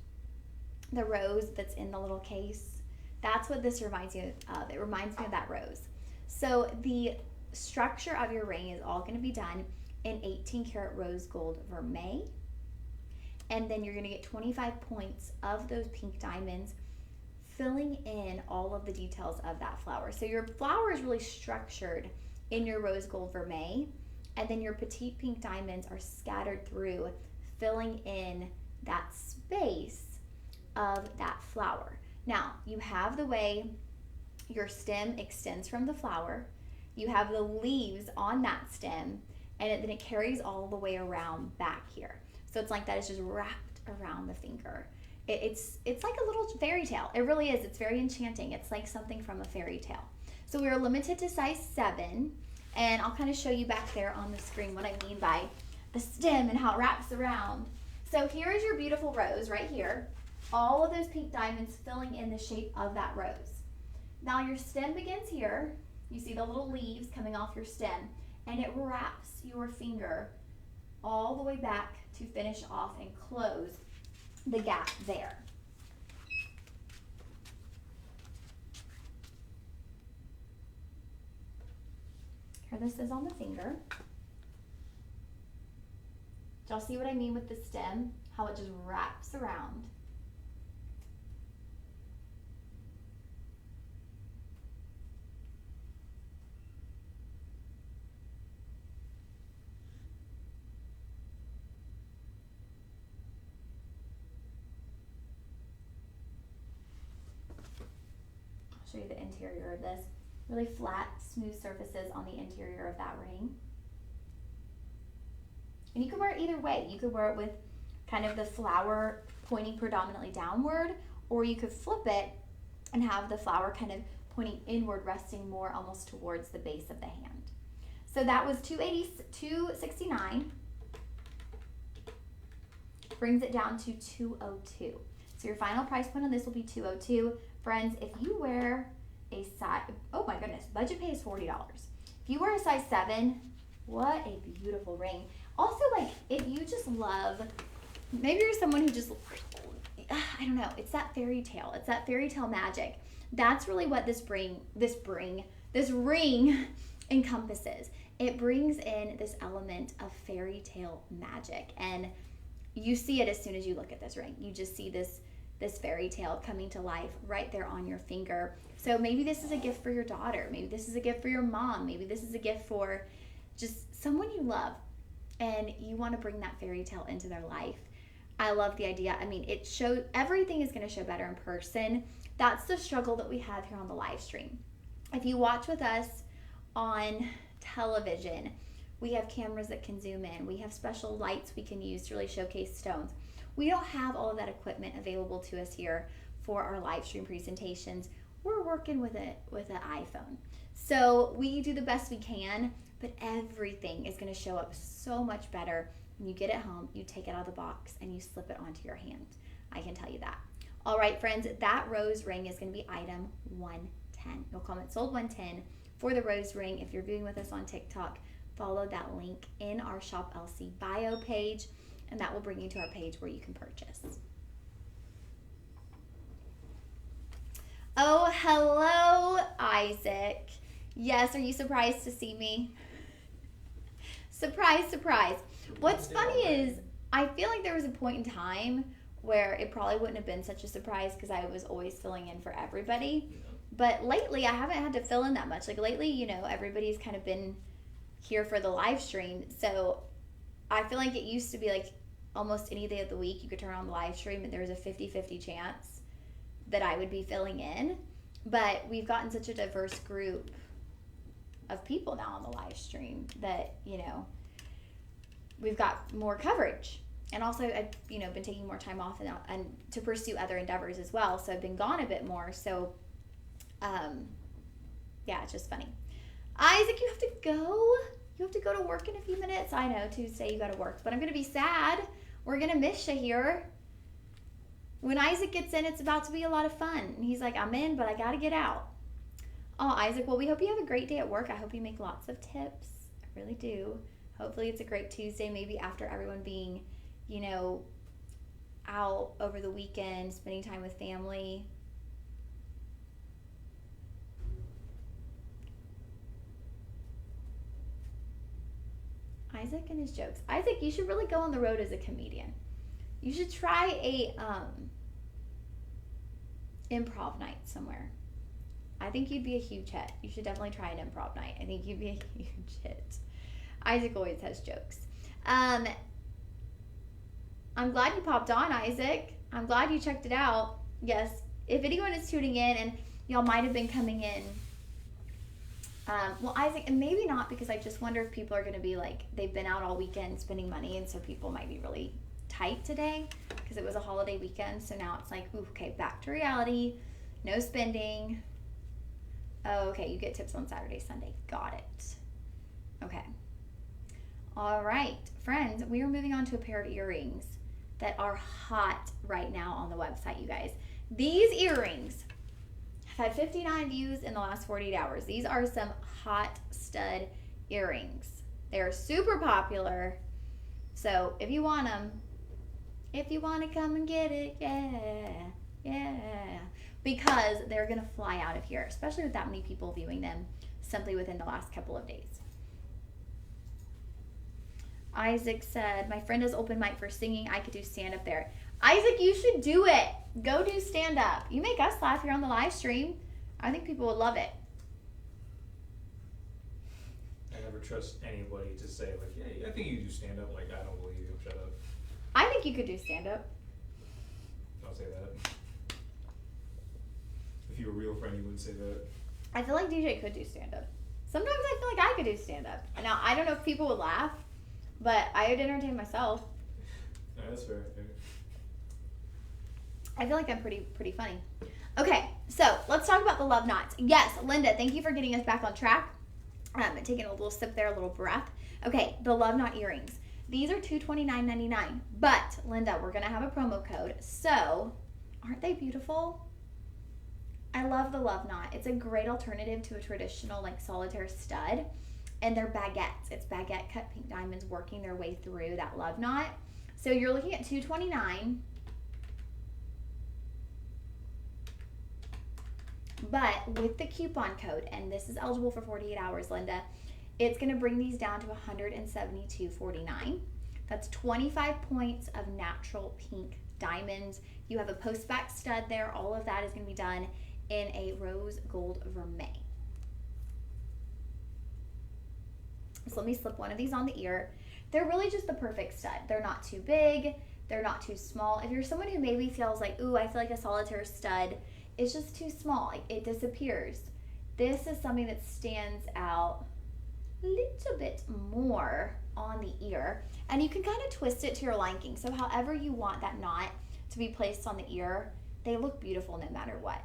[SPEAKER 1] The rose that's in the little case. That's what this reminds me of. It reminds me of that rose. So the structure of your ring is all going to be done in 18 karat rose gold vermeil. And then you're going to get 25 points of those pink diamonds, filling in all of the details of that flower. So your flower is really structured in your rose gold vermeil, and then your petite pink diamonds are scattered through, filling in that space of that flower. Now, you have the way your stem extends from the flower, you have the leaves on that stem, and then it carries all the way around back here. So it's like that is just wrapped around the finger. It's like a little fairy tale. It really is. It's very enchanting. It's like something from a fairy tale. So we are limited to size 7, and I'll kind of show you back there on the screen what I mean by the stem and how it wraps around. So here is your beautiful rose right here. All of those pink diamonds filling in the shape of that rose. Now your stem begins here. You see the little leaves coming off your stem, and it wraps your finger all the way back to finish off and close the gap there. Here this is on the finger. Do y'all see what I mean with the stem? How it just wraps around. Show you the interior of this. Really flat, smooth surfaces on the interior of that ring. And you could wear it either way. You could wear it with kind of the flower pointing predominantly downward, or you could flip it and have the flower kind of pointing inward, resting more almost towards the base of the hand. So that was $269. Brings it down to $202. So your final price point on this will be $202. Friends, if you wear a size, oh my goodness, budget pay is $40. If you wear a size 7, what a beautiful ring. Also, like, if you just love, maybe you're someone who just, I don't know, it's that fairy tale. It's that fairy tale magic. That's really what this ring encompasses. It brings in this element of fairy tale magic. And you see it as soon as you look at this ring. You just see this fairy tale coming to life right there on your finger. So maybe this is a gift for your daughter. Maybe this is a gift for your mom. Maybe this is a gift for just someone you love, and you want to bring that fairy tale into their life. I love the idea. I mean, it shows, everything is going to show better in person. That's the struggle that we have here on the live stream. If you watch with us on television, we have cameras that can zoom in. We have special lights we can use to really showcase stones. We don't have all of that equipment available to us here for our live stream presentations. We're working with an iPhone. So we do the best we can, but everything is going to show up so much better when you get it home, you take it out of the box, and you slip it onto your hand. I can tell you that. All right, friends, that rose ring is going to be item 110. You'll comment sold 110 for the rose ring. If you're viewing with us on TikTok, follow that link in our Shop LC bio page, and that will bring you to our page where you can purchase. Oh, hello, Isaac. Yes, are you surprised to see me? Surprise, surprise. What's funny is I feel like there was a point in time where it probably wouldn't have been such a surprise because I was always filling in for everybody.
[SPEAKER 2] Yeah.
[SPEAKER 1] But lately, I haven't had to fill in that much. Like lately, you know, everybody's kind of been here for the live stream. So I feel like it used to be like almost any day of the week you could turn on the live stream and there was a 50-50 chance that I would be filling in. But we've gotten such a diverse group of people now on the live stream that, you know, we've got more coverage. And also I've, you know, been taking more time off and to pursue other endeavors as well. So I've been gone a bit more. So, yeah, it's just funny. Isaac, you have to go. You have to go to work in a few minutes. I know, Tuesday you got to work, but I'm going to be sad. We're going to miss you here. When Isaac gets in, it's about to be a lot of fun. And he's like, I'm in, but I got to get out. Oh, Isaac, well, we hope you have a great day at work. I hope you make lots of tips. I really do. Hopefully it's a great Tuesday, maybe after everyone being, you know, out over the weekend, spending time with family. Isaac and his jokes. Isaac, you should really go on the road as a comedian. You should try a improv night somewhere. I think you'd be a huge hit. You should definitely try an improv night. I think you'd be a huge hit. Isaac always has jokes. I'm glad you popped on, Isaac. I'm glad you checked it out. Yes, if anyone is tuning in and y'all might have been coming in, well, Isaac, and maybe not, because I just wonder if people are going to be like, they've been out all weekend spending money, and so people might be really tight today because it was a holiday weekend. So now it's like, ooh, okay, back to reality. No spending. Oh, okay, you get tips on Saturday, Sunday. Got it. Okay. All right, friends, we are moving on to a pair of earrings that are hot right now on the website, you guys. These earrings have had 59 views in the last 48 hours. These are some hot stud earrings. They are super popular. So if you want them, if you want to come and get it, yeah. Because they're going to fly out of here, especially with that many people viewing them simply within the last couple of days. Isaac said, my friend does open mic for singing. I could do stand-up there. Isaac, you should do it. Go do stand-up. You make us laugh here on the live stream. I think people would love it.
[SPEAKER 2] I never trust anybody to say, like, yeah, I think you do stand-up. Like, I don't believe you. Shut up.
[SPEAKER 1] I think you could do stand-up.
[SPEAKER 2] Don't say that. If you were a real friend, you wouldn't say that.
[SPEAKER 1] I feel like DJ could do stand-up. Sometimes I feel like I could do stand-up. Now, I don't know if people would laugh, but I would entertain myself.
[SPEAKER 2] Yeah, that's fair. Yeah.
[SPEAKER 1] I feel like I'm pretty funny. Okay, so let's talk about the love knots. Yes, Linda, thank you for getting us back on track. Taking a little sip there, a little breath. Okay, the love knot earrings. These are $229.99. But, Linda, we're going to have a promo code. So, aren't they beautiful? I love the love knot. It's a great alternative to a traditional, like, solitaire stud. And they're baguettes. It's baguette cut pink diamonds working their way through that love knot. So, you're looking at $229. But with the coupon code, and this is eligible for 48 hours, Linda, it's going to bring these down to $172.49. That's 25 points of natural pink diamonds. You have a post-back stud there. All of that is going to be done in a rose gold vermeil. So let me slip one of these on the ear. They're really just the perfect stud. They're not too big. They're not too small. If you're someone who maybe feels like, ooh, I feel like a solitaire stud is just too small, like it disappears, this is something that stands out a little bit more on the ear. And you can kind of twist it to your liking. So however you want that knot to be placed on the ear, they look beautiful no matter what.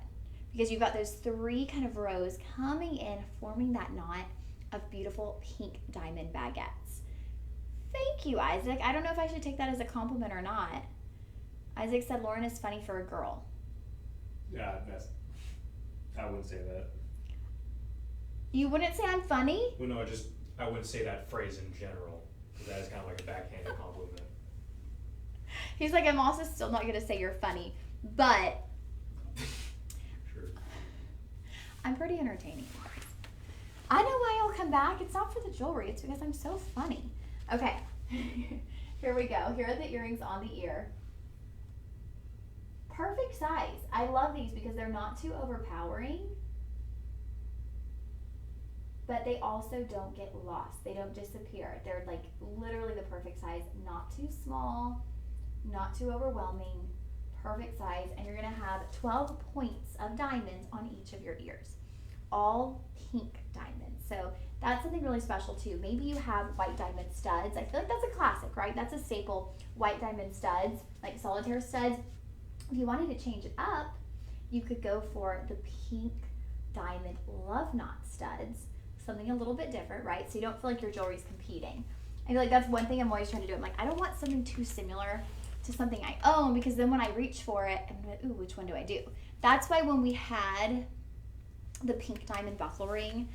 [SPEAKER 1] Because you've got those three kind of rows coming in, forming that knot of beautiful pink diamond baguettes. Thank you, Isaac. I don't know if I should take that as a compliment or not. Isaac said Lauren is funny for a girl.
[SPEAKER 2] Yeah, I wouldn't say that.
[SPEAKER 1] You wouldn't say I'm funny?
[SPEAKER 2] Well, no, I wouldn't say that phrase in general, because that is kind of like a backhanded compliment.
[SPEAKER 1] He's like, I'm also still not going to say you're funny, but
[SPEAKER 2] Sure.
[SPEAKER 1] I'm pretty entertaining. I know why I'll come back. It's not for the jewelry. It's because I'm so funny. Okay. Here we go. Here are the earrings on the ear. Perfect size. I love these because they're not too overpowering, but they also don't get lost. They don't disappear. They're like literally the perfect size. Not too small, not too overwhelming. Perfect size. And you're going to have 12 points of diamonds on each of your ears. All pink diamonds. So that's something really special too. Maybe you have white diamond studs. I feel like that's a classic, right? That's a staple. White diamond studs, like solitaire studs. If you wanted to change it up, you could go for the pink diamond love knot studs. Something a little bit different, right? So you don't feel like your jewelry's competing. I feel like that's one thing I'm always trying to do. I'm like, I don't want something too similar to something I own, because then when I reach for it, I'm like, ooh, which one do I do? That's why when we had the pink diamond buckle ring,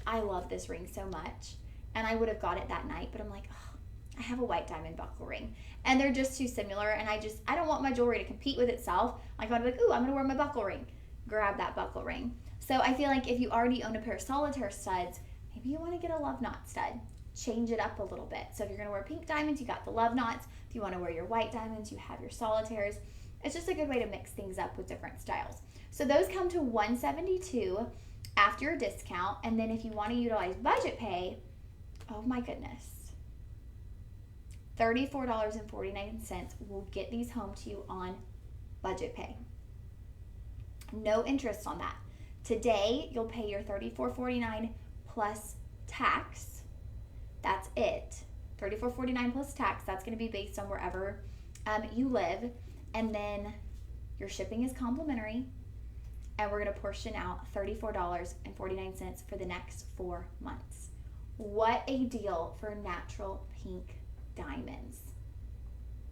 [SPEAKER 1] I love this ring so much, and I would have got it that night, but I'm like, oh, I have a white diamond buckle ring, and they're just too similar, and I don't want my jewelry to compete with itself. Like, I'd be like, ooh, I'm gonna wear my buckle ring. Grab that buckle ring. So I feel like if you already own a pair of solitaire studs, maybe you want to get a love knot stud. Change it up a little bit. So if you're going to wear pink diamonds, you got the love knots. If you want to wear your white diamonds, you have your solitaires. It's just a good way to mix things up with different styles. So those come to $172 after your discount. And then if you want to utilize budget pay, oh my goodness, $34.49 will get these home to you on budget pay. No interest on that. Today, you'll pay your $34.49 plus tax. That's it. $34.49 plus tax. That's going to be based on wherever you live. And then your shipping is complimentary. And we're going to portion out $34.49 for the next 4 months. What a deal for natural pink diamonds.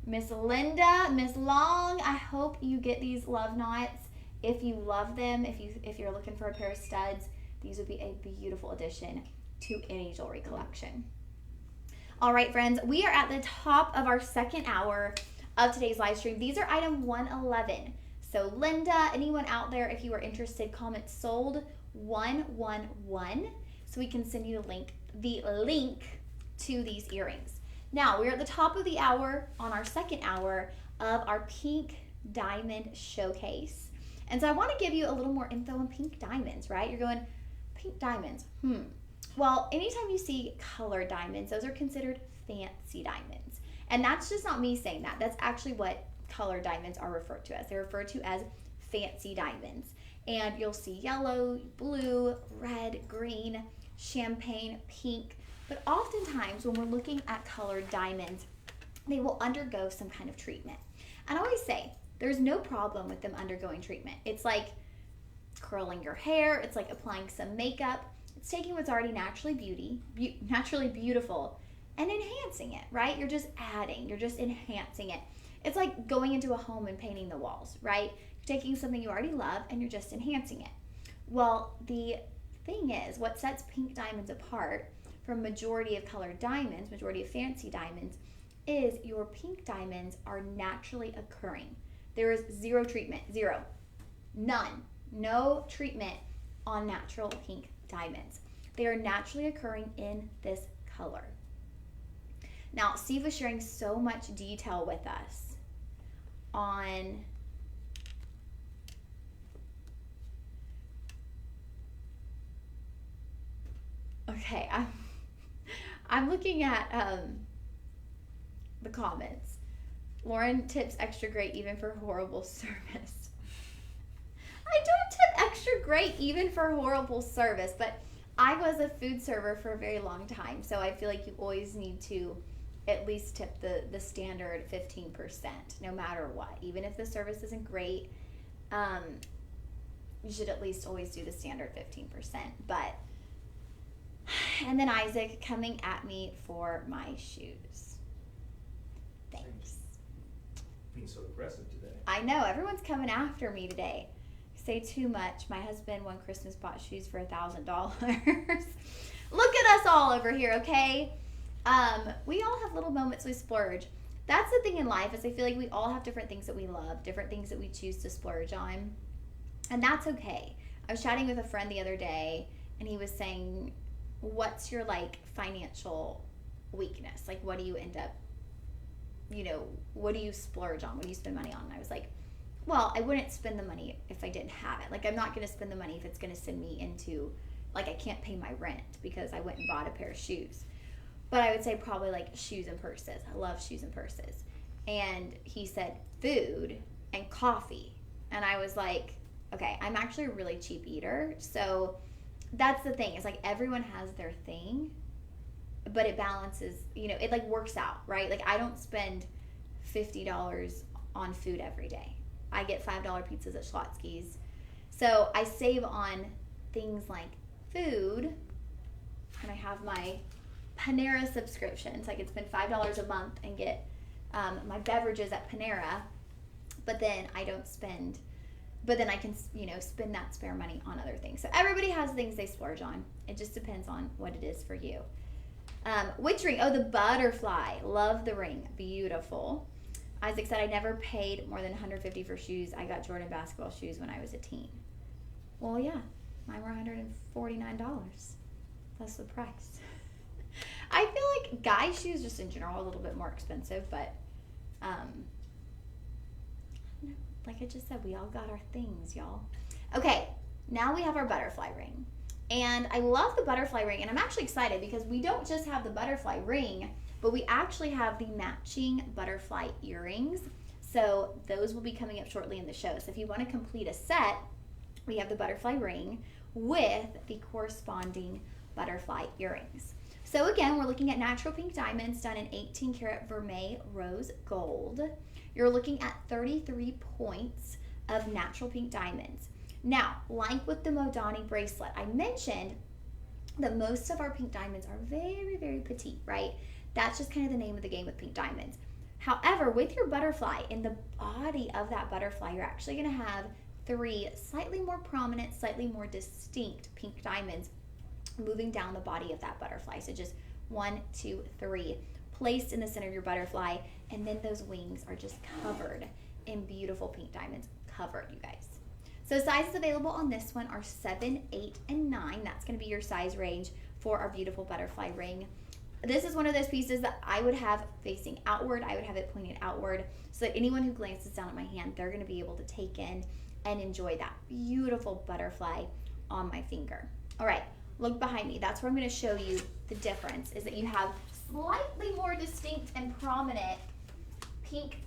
[SPEAKER 1] Miss Linda, Miss Long, I hope you get these love knots. If you love them, if you're looking for a pair of studs, these would be a beautiful addition to any jewelry collection. All right, friends, we are at the top of our second hour of today's live stream. These are item 111. So Linda, anyone out there, if you are interested, comment sold 111 so we can send you the link to these earrings. Now, we're at the top of the hour on our second hour of our pink diamond showcase. And so I want to give you a little more info on pink diamonds, right? You're going, pink diamonds, Well, anytime you see colored diamonds, those are considered fancy diamonds. And that's just not me saying that. That's actually what colored diamonds are referred to as. They're referred to as fancy diamonds. And you'll see yellow, blue, red, green, champagne, pink. But oftentimes when we're looking at colored diamonds, they will undergo some kind of treatment. And I always say, there's no problem with them undergoing treatment. It's like curling your hair. It's like applying some makeup. It's taking what's already naturally beautiful and enhancing it, right? You're just adding. You're just enhancing it. It's like going into a home and painting the walls, right? You're taking something you already love and you're just enhancing it. Well, the thing is, what sets pink diamonds apart from majority of colored diamonds, majority of fancy diamonds, is your pink diamonds are naturally occurring. There is zero treatment, zero, none, no treatment on natural pink diamonds. They are naturally occurring in this color. Now, Steve was sharing so much detail with us on okay, I'm looking at the comments. Lauren tips extra great even for horrible service. I don't tip extra great even for horrible service, but I was a food server for a very long time, so I feel like you always need to at least tip the standard 15%, no matter what. Even if the service isn't great, you should at least always do the standard 15%. But, and then Isaac coming at me for my shoes. Thanks.
[SPEAKER 2] Being so aggressive today.
[SPEAKER 1] I know, everyone's coming after me today. say too much. My husband one Christmas bought shoes for $1,000. Look at us all over here, okay? We all have little moments we splurge. That's the thing in life is I feel like we all have different things that we love, different things that we choose to splurge on. And that's okay. I was chatting with a friend the other day and he was saying, what's your like financial weakness? Like what do you end up, what do you splurge on? What do you spend money on? And I was like, well, I wouldn't spend the money if I didn't have it. Like I'm not going to spend the money if it's going to send me into, like I can't pay my rent because I went and bought a pair of shoes. But I would say probably like shoes and purses. I love shoes and purses. And he said food and coffee. And I was like, okay, I'm actually a really cheap eater. So that's the thing. It's like everyone has their thing, but it balances, it like works out, right? Like I don't spend $50 on food every day. I get $5 pizzas at Schlotzsky's. So I save on things like food, and I have my Panera subscription, so I can spend $5 a month and get my beverages at Panera, but then I don't spend, but then I can, spend that spare money on other things. So everybody has things they splurge on. It just depends on what it is for you. Which ring? Oh, the butterfly. Love the ring. Beautiful. Isaac said, I never paid more than $150 for shoes. I got Jordan basketball shoes when I was a teen. Well, yeah, mine were $149. That's the price. I feel like guy shoes just in general are a little bit more expensive, but like I just said, we all got our things, y'all. Okay, now we have our butterfly ring. And I love the butterfly ring, and I'm actually excited because we don't just have the butterfly ring, but we actually have the matching butterfly earrings. So those will be coming up shortly in the show. So if you want to complete a set, we have the butterfly ring with the corresponding butterfly earrings. So again, we're looking at natural pink diamonds done in 18 karat vermeil rose gold. You're looking at 33 points of natural pink diamonds. Now, like with the Modani bracelet, I mentioned that most of our pink diamonds are very, very petite, right? That's just kind of the name of the game with pink diamonds. However, with your butterfly, in the body of that butterfly, you're actually going to have 3 slightly more prominent, slightly more distinct pink diamonds moving down the body of that butterfly. So just 1, 2, 3 placed in the center of your butterfly, and then those wings are just covered in beautiful pink diamonds. Covered, you guys. So sizes available on this one are 7, 8, and 9. That's going to be your size range for our beautiful butterfly ring. This is one of those pieces that I would have facing outward. I would have it pointed outward so that anyone who glances down at my hand, they're going to be able to take in and enjoy that beautiful butterfly on my finger. All right, look behind me. That's where I'm going to show you the difference, is that you have slightly more distinct and prominent pink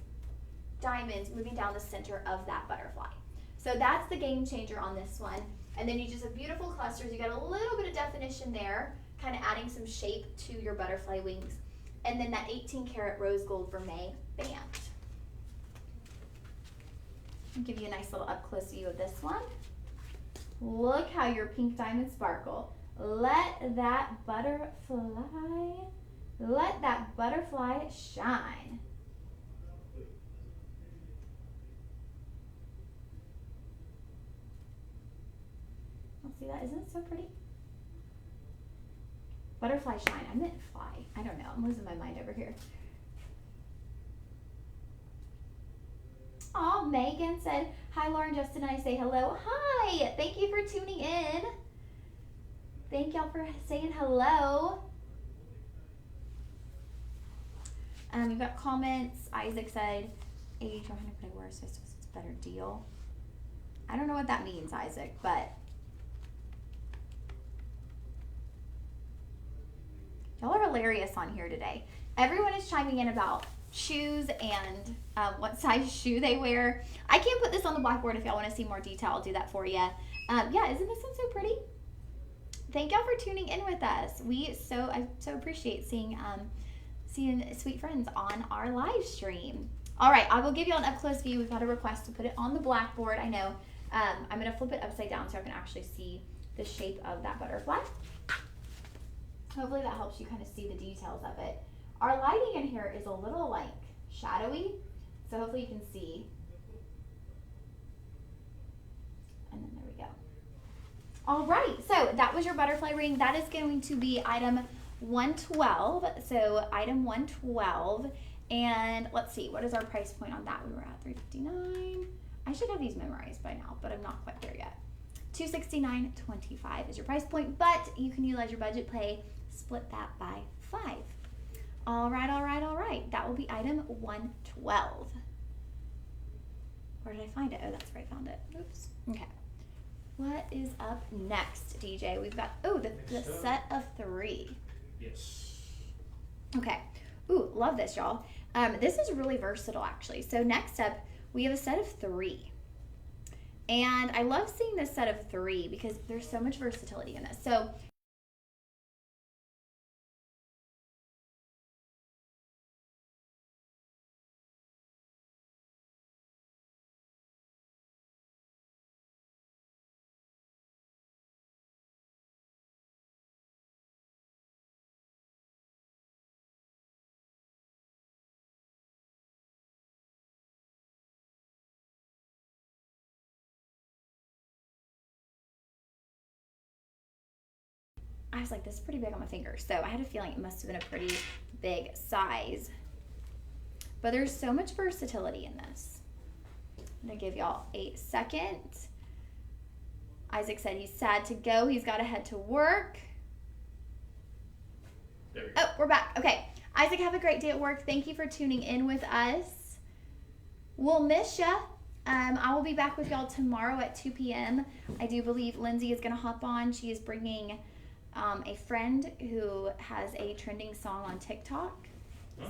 [SPEAKER 1] diamonds moving down the center of that butterfly. So that's the game changer on this one. And then you just have beautiful clusters. You got a little bit of definition there, kind of adding some shape to your butterfly wings. And then that 18 karat rose gold vermeil band. I'll give you a nice little up close view of this one. Look how your pink diamonds sparkle. Let that butterfly shine. See that? Isn't it so pretty? Butterfly shine. I meant fly. I don't know. I'm losing my mind over here. Oh, Megan said, hi, Lauren, Justin, and I say hello. Hi. Thank you for tuning in. Thank y'all for saying hello. We've got comments. Isaac said, 80 to 100 but I wear, so it's a better deal. I don't know what that means, Isaac, but y'all are hilarious on here today. Everyone is chiming in about shoes and what size shoe they wear. I can't put this on the blackboard. If y'all want to see more detail, I'll do that for you. Yeah, isn't this one so pretty? Thank y'all for tuning in with us. I so appreciate seeing sweet friends on our live stream. All right, I will give you an up close view. We've got a request to put it on the blackboard. I know. I'm going to flip it upside down so I can actually see the shape of that butterfly. Hopefully that helps you kind of see the details of it. Our lighting in here is a little like shadowy, so hopefully you can see. All right, so that was your butterfly ring. That is going to be item 112. So item 112. And let's see, what is our price point on that? We were at $359. I should have these memorized by now, but I'm not quite there yet. $269.25 is your price point, but you can utilize your budget pay, split that by 5. All right, all right, all right. That will be item 112. Where did I find it? Oh, that's where I found it. Oops. Okay. What is up next, DJ? We've got, the set of 3.
[SPEAKER 2] Yes.
[SPEAKER 1] Okay. Ooh, love this, y'all. This is really versatile, actually. So next up, we have a set of 3. And I love seeing this set of 3 because there's so much versatility in this. So I was like, this is pretty big on my finger. So I had a feeling it must have been a pretty big size. But there's so much versatility in this. I'm going to give y'all a second. Isaac said he's sad to go. He's got to head to work.
[SPEAKER 2] There we go.
[SPEAKER 1] Oh, we're back. Okay. Isaac, have a great day at work. Thank you for tuning in with us. We'll miss ya. I will be back with y'all tomorrow at 2 p.m. I do believe Lindsay is going to hop on. She is bringing a friend who has a trending song on TikTok.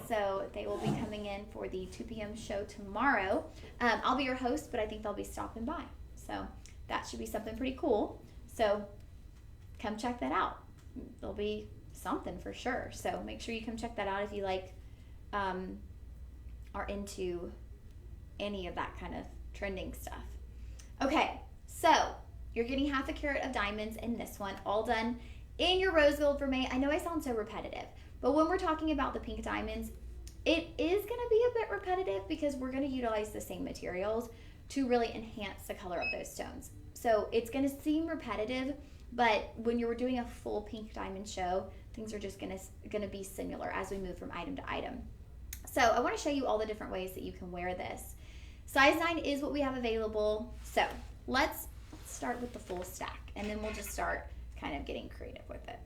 [SPEAKER 1] So they will be coming in for the 2 p.m. show tomorrow. I'll be your host, but I think they'll be stopping by. So that should be something pretty cool. So come check that out. There'll be something for sure. So make sure you come check that out if you like are into any of that kind of trending stuff. Okay, so you're getting half a carat of diamonds in this one, all done in your rose gold vermeil. I know I sound so repetitive, but when we're talking about the pink diamonds, it is going to be a bit repetitive because we're going to utilize the same materials to really enhance the color of those stones. So it's going to seem repetitive, but when you're doing a full pink diamond show, things are just going to be similar as we move from item to item. So I want to show you all the different ways that you can wear this. Size 9 is what we have available. So let's start with the full stack, and then we'll just start kind of getting creative with it.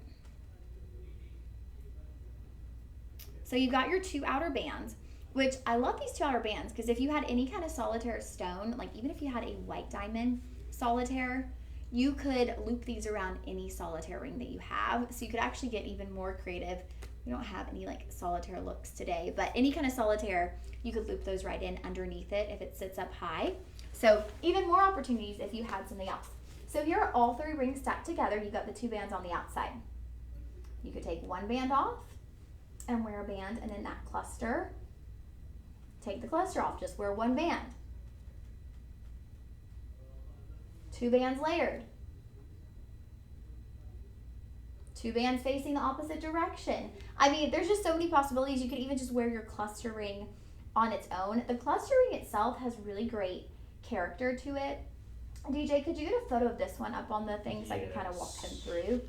[SPEAKER 1] So you've got your 2 outer bands, which I love these 2 outer bands because if you had any kind of solitaire stone, like even if you had a white diamond solitaire, you could loop these around any solitaire ring that you have. So you could actually get even more creative. We don't have any like solitaire looks today, but any kind of solitaire, you could loop those right in underneath it if it sits up high. So even more opportunities if you had something else. So here are all 3 rings stacked together. You've got the 2 bands on the outside. You could take 1 band off and wear a band, and in that cluster, take the cluster off, just wear 1 band. 2 bands layered. 2 bands facing the opposite direction. I mean, there's just so many possibilities. You could even just wear your cluster ring on its own. The cluster ring itself has really great character to it. DJ, could you get a photo of this one up on the thing so I can kind of walk them through?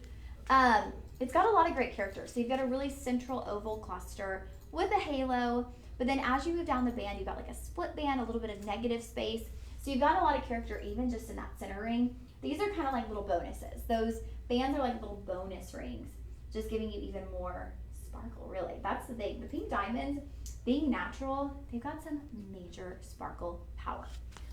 [SPEAKER 1] It's got a lot of great character. So you've got a really central oval cluster with a halo, but then as you move down the band, you've got like a split band, a little bit of negative space. So you've got a lot of character even just in that center ring. These are kind of like little bonuses. Those bands are like little bonus rings, just giving you even more sparkle, really. That's the thing. The pink diamonds, being natural, they've got some major sparkle power.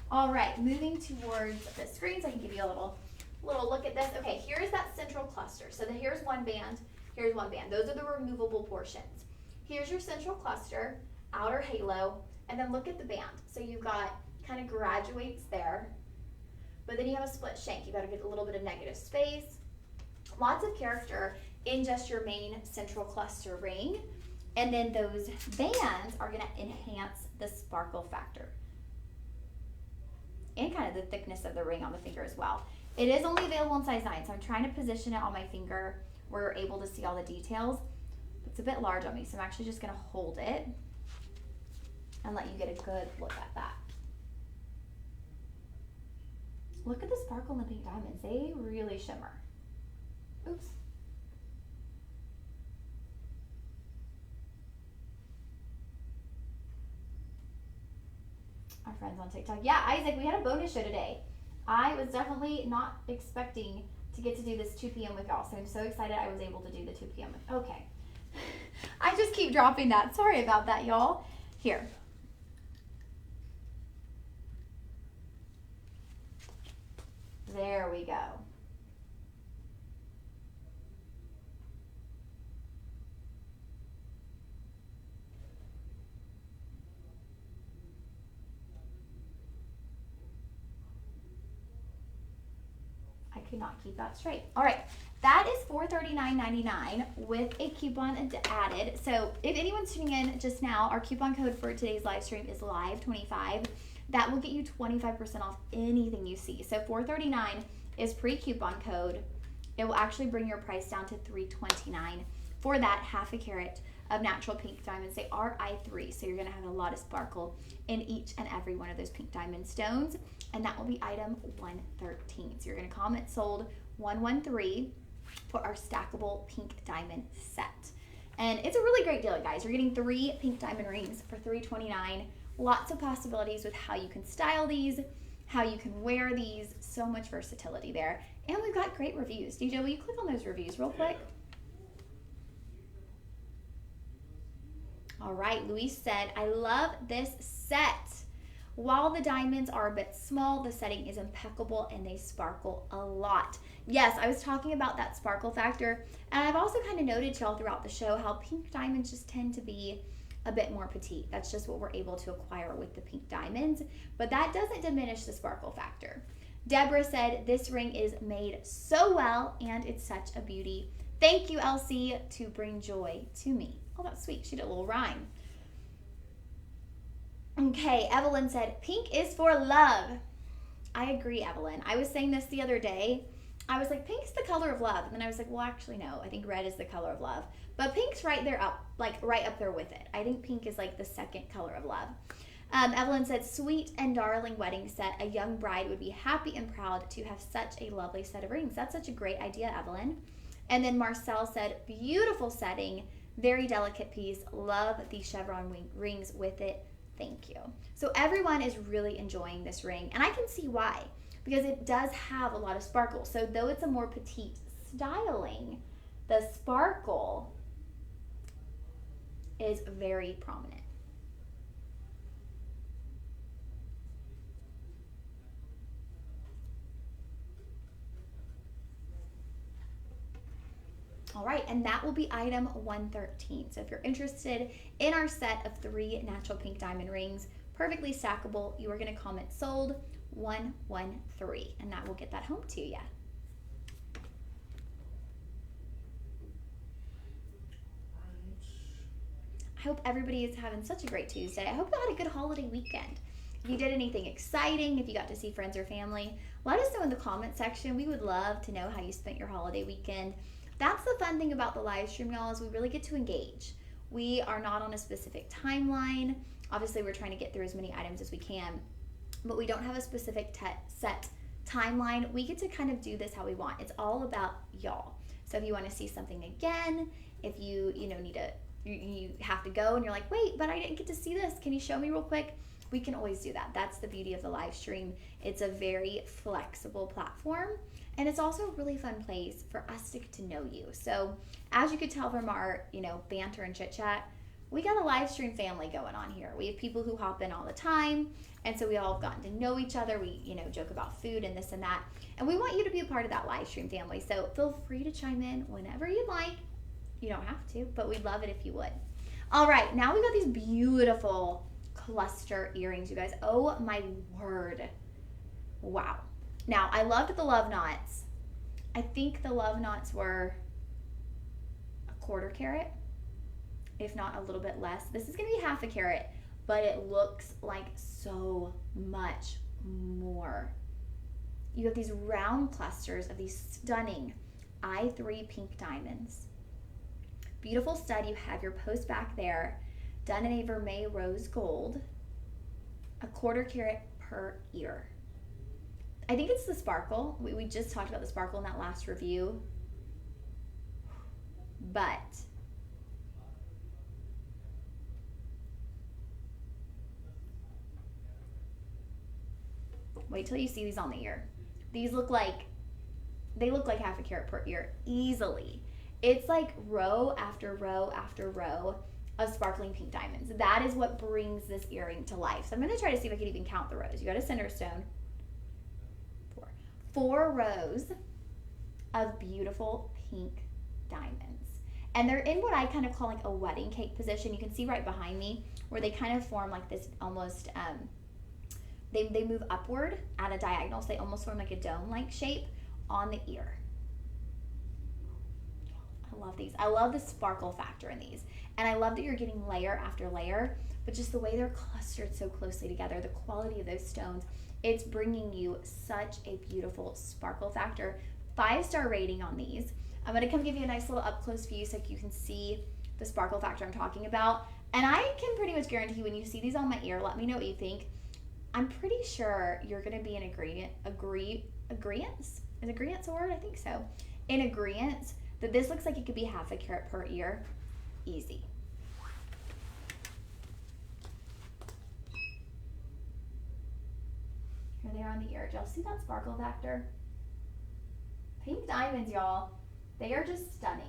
[SPEAKER 1] All right, moving towards the screen so I can give you a little look at this. Okay, here's that central cluster. So here's 1 band, here's 1 band. Those are the removable portions. Here's your central cluster, outer halo, and then look at the band. So you've got kind of graduates there, but then you have a split shank. You got to get a little bit of negative space. Lots of character in just your main central cluster ring. And then those bands are going to enhance the sparkle factor and kind of the thickness of the ring on the finger as well. It is only available in size 9, so I'm trying to position it on my finger where you're able to see all the details. It's a bit large on me, so I'm actually just going to hold it and let you get a good look at that. Look at the sparkle in the pink diamonds. They really shimmer. Oops. Our friends on TikTok. Yeah, Isaac, we had a bonus show today. I was definitely not expecting to get to do this 2 p.m. with y'all, so I'm so excited I was able to do the 2 p.m. with. Okay. I just keep dropping that. Sorry about that, y'all. Here. There we go. I could not keep that straight. All right, that is $439.99 with a coupon added. So if anyone's tuning in just now, our coupon code for today's live stream is live25. That will get you 25% off anything you see. So $439 is pre-coupon code. It will actually bring your price down to $329 for that half a carat of natural pink diamonds. They are I3, so you're gonna have a lot of sparkle in each and every one of those pink diamond stones, and that will be item 113. So you're gonna comment sold 113 for our stackable pink diamond set. And it's a really great deal, guys. You're getting 3 pink diamond rings for $329. Lots of possibilities with how you can style these, how you can wear these, so much versatility there. And we've got great reviews. DJ, will you click on those reviews real quick? All right, Luis said, I love this set. While the diamonds are a bit small, the setting is impeccable and they sparkle a lot. Yes, I was talking about that sparkle factor, and I've also kind of noted y'all throughout the show how pink diamonds just tend to be a bit more petite. That's just what we're able to acquire with the pink diamonds, but that doesn't diminish the sparkle factor. Deborah said, this ring is made so well and it's such a beauty. Thank you, Elsie, to bring joy to me. Oh, that's sweet. She did a little rhyme. Okay, Evelyn said, pink is for love. I agree, Evelyn. I was saying this the other day. I was like, pink's the color of love. And then I was like, well, actually, no. I think red is the color of love. But pink's right there up, like right up there with it. I think pink is like the second color of love. Evelyn said, sweet and darling wedding set. A young bride would be happy and proud to have such a lovely set of rings. That's such a great idea, Evelyn. And then Marcel said, beautiful setting, very delicate piece. Love the chevron rings with it. Thank you. So everyone is really enjoying this ring, and I can see why, because it does have a lot of sparkle. So though it's a more petite styling, the sparkle is very prominent. All right, and that will be item 113. So if you're interested in our set of 3 natural pink diamond rings, perfectly stackable, you are going to comment sold 113, and that will get that home to you. I hope everybody is having such a great Tuesday. I hope you had a good holiday weekend. If you did anything exciting, if you got to see friends or family, let us know in the comment section. We would love to know how you spent your holiday weekend. That's the fun thing about the live stream, y'all, is we really get to engage. We are not on a specific timeline. Obviously, we're trying to get through as many items as we can, but we don't have a specific set timeline. We get to kind of do this how we want. It's all about y'all. So if you want to see something again, if you need to, you have to go and you're like, wait, but I didn't get to see this. Can you show me real quick? We can always do that. That's the beauty of the live stream. It's a very flexible platform. And it's also a really fun place for us to get to know you. So as you could tell from our, banter and chit chat, we got a live stream family going on here. We have people who hop in all the time. And so we all have gotten to know each other. We, joke about food and this and that. And we want you to be a part of that live stream family. So feel free to chime in whenever you'd like. You don't have to, but we'd love it if you would. All right, now we got these beautiful cluster earrings, you guys. Oh my word. Wow. Now, I loved the love knots. I think the love knots were a 1/4 carat, if not a little bit less. This is going to be half a carat, but it looks like so much more. You have these round clusters of these stunning I3 pink diamonds. Beautiful stud. You have your post back there, done in a vermeil rose gold, a 1/4 carat per ear. I think it's the sparkle. We just talked about the sparkle in that last review. But wait till you see these on the ear. These look like half a carat per ear easily. It's like row after row after row of sparkling pink diamonds. That is what brings this earring to life. So I'm going to try to see if I can even count the rows. You got a center stone. 4 rows of beautiful pink diamonds. And they're in what I kind of call like a wedding cake position. You can see right behind me where they kind of form like this almost, they move upward at a diagonal. So they almost form like a dome-like shape on the ear. I love these. I love the sparkle factor in these. And I love that you're getting layer after layer, but just the way they're clustered so closely together, the quality of those stones, it's bringing you such a beautiful sparkle factor. 5-star rating on these. I'm going to come give you a nice little up close view so you can see the sparkle factor I'm talking about. And I can pretty much guarantee when you see these on my ear, let me know what you think. I'm pretty sure you're going to be in agreement. Agreeance? Is agreeance a word? I think so. In agreeance that this looks like it could be half a carat per ear. Easy. Here they are on the ear. Did y'all see that sparkle factor? Pink diamonds, y'all. They are just stunning.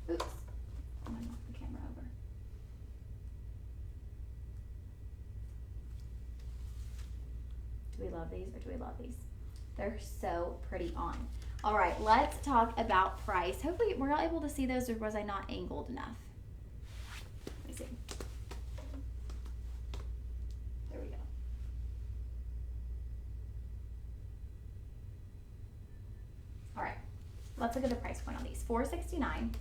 [SPEAKER 1] Oops. I'm gonna knock the camera over. Do we love these or do we love these? They're so pretty on. All right, let's talk about price. Hopefully we're not able to see those, or was I not angled enough? Let me see. There we go. All right, let's look at the price point on these. $469.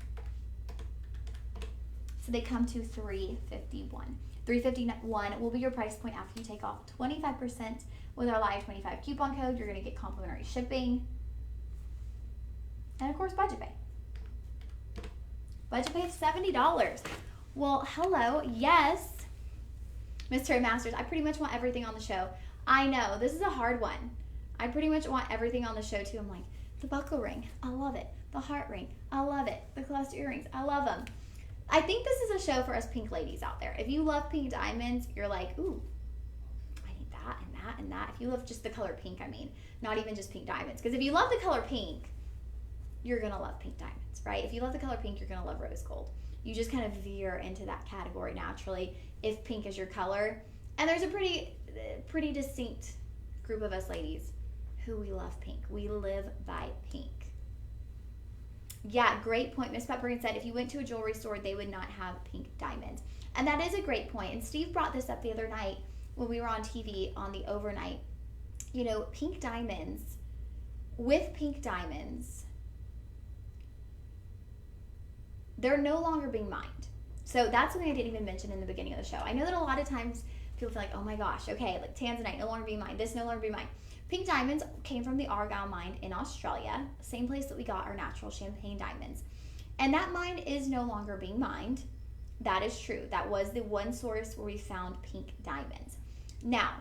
[SPEAKER 1] So they come to $351. $351 will be your price point after you take off 25% with our Live 25 coupon code. You're gonna get complimentary shipping. And of course, budget pay. Budget pay of $70. Well, hello, yes. Mystery Masters, I pretty much want everything on the show. I know, this is a hard one. I pretty much want everything on the show too. I'm like, the buckle ring, I love it. The heart ring, I love it. The cluster earrings, I love them. I think this is a show for us pink ladies out there. If you love pink diamonds, you're like, ooh, I need that and that and that. If you love just the color pink, I mean, not even just pink diamonds. Because if you love the color pink, you're going to love pink diamonds, right? If you love the color pink, you're going to love rose gold. You just kind of veer into that category naturally if pink is your color. And there's a pretty distinct group of us ladies who we love pink. We live by pink. Yeah, great point. Miss Peppergreen said if you went to a jewelry store, they would not have pink diamonds. And that is a great point. And Steve brought this up the other night when we were on TV on the overnight. You know, pink diamonds, with pink diamonds, they're no longer being mined. So that's something I didn't even mention in the beginning of the show. I know that a lot of times people feel like, oh my gosh, okay, like tanzanite no longer being mined, this no longer being mined. Pink diamonds came from the Argyle mine in Australia, same place that we got our natural champagne diamonds. And that mine is no longer being mined. That is true. That was the one source where we found pink diamonds. Now,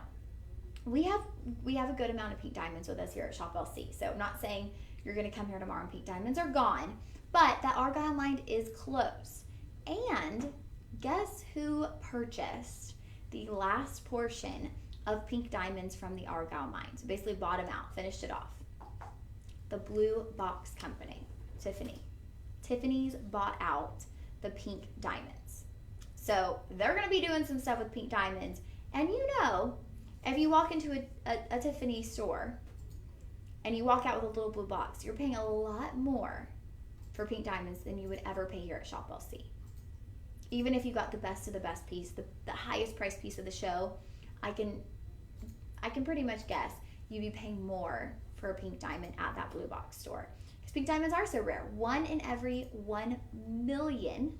[SPEAKER 1] we have a good amount of pink diamonds with us here at Shop LC. So I'm not saying you're going to come here tomorrow and pink diamonds are gone, but that Argyle mine is closed. And guess who purchased the last portion of pink diamonds from the Argyle mine? So basically bought them out, finished it off. The Blue Box Company, Tiffany. Tiffany's bought out the pink diamonds. So they're going to be doing some stuff with pink diamonds. And you know, if you walk into a Tiffany store and you walk out with a little blue box, you're paying a lot more for pink diamonds than you would ever pay here at Shop LC. Even if you got the best of the best piece, the highest price piece of the show, I can pretty much guess you'd be paying more for a pink diamond at that blue box store. Because pink diamonds are so rare. 1 in every 1 million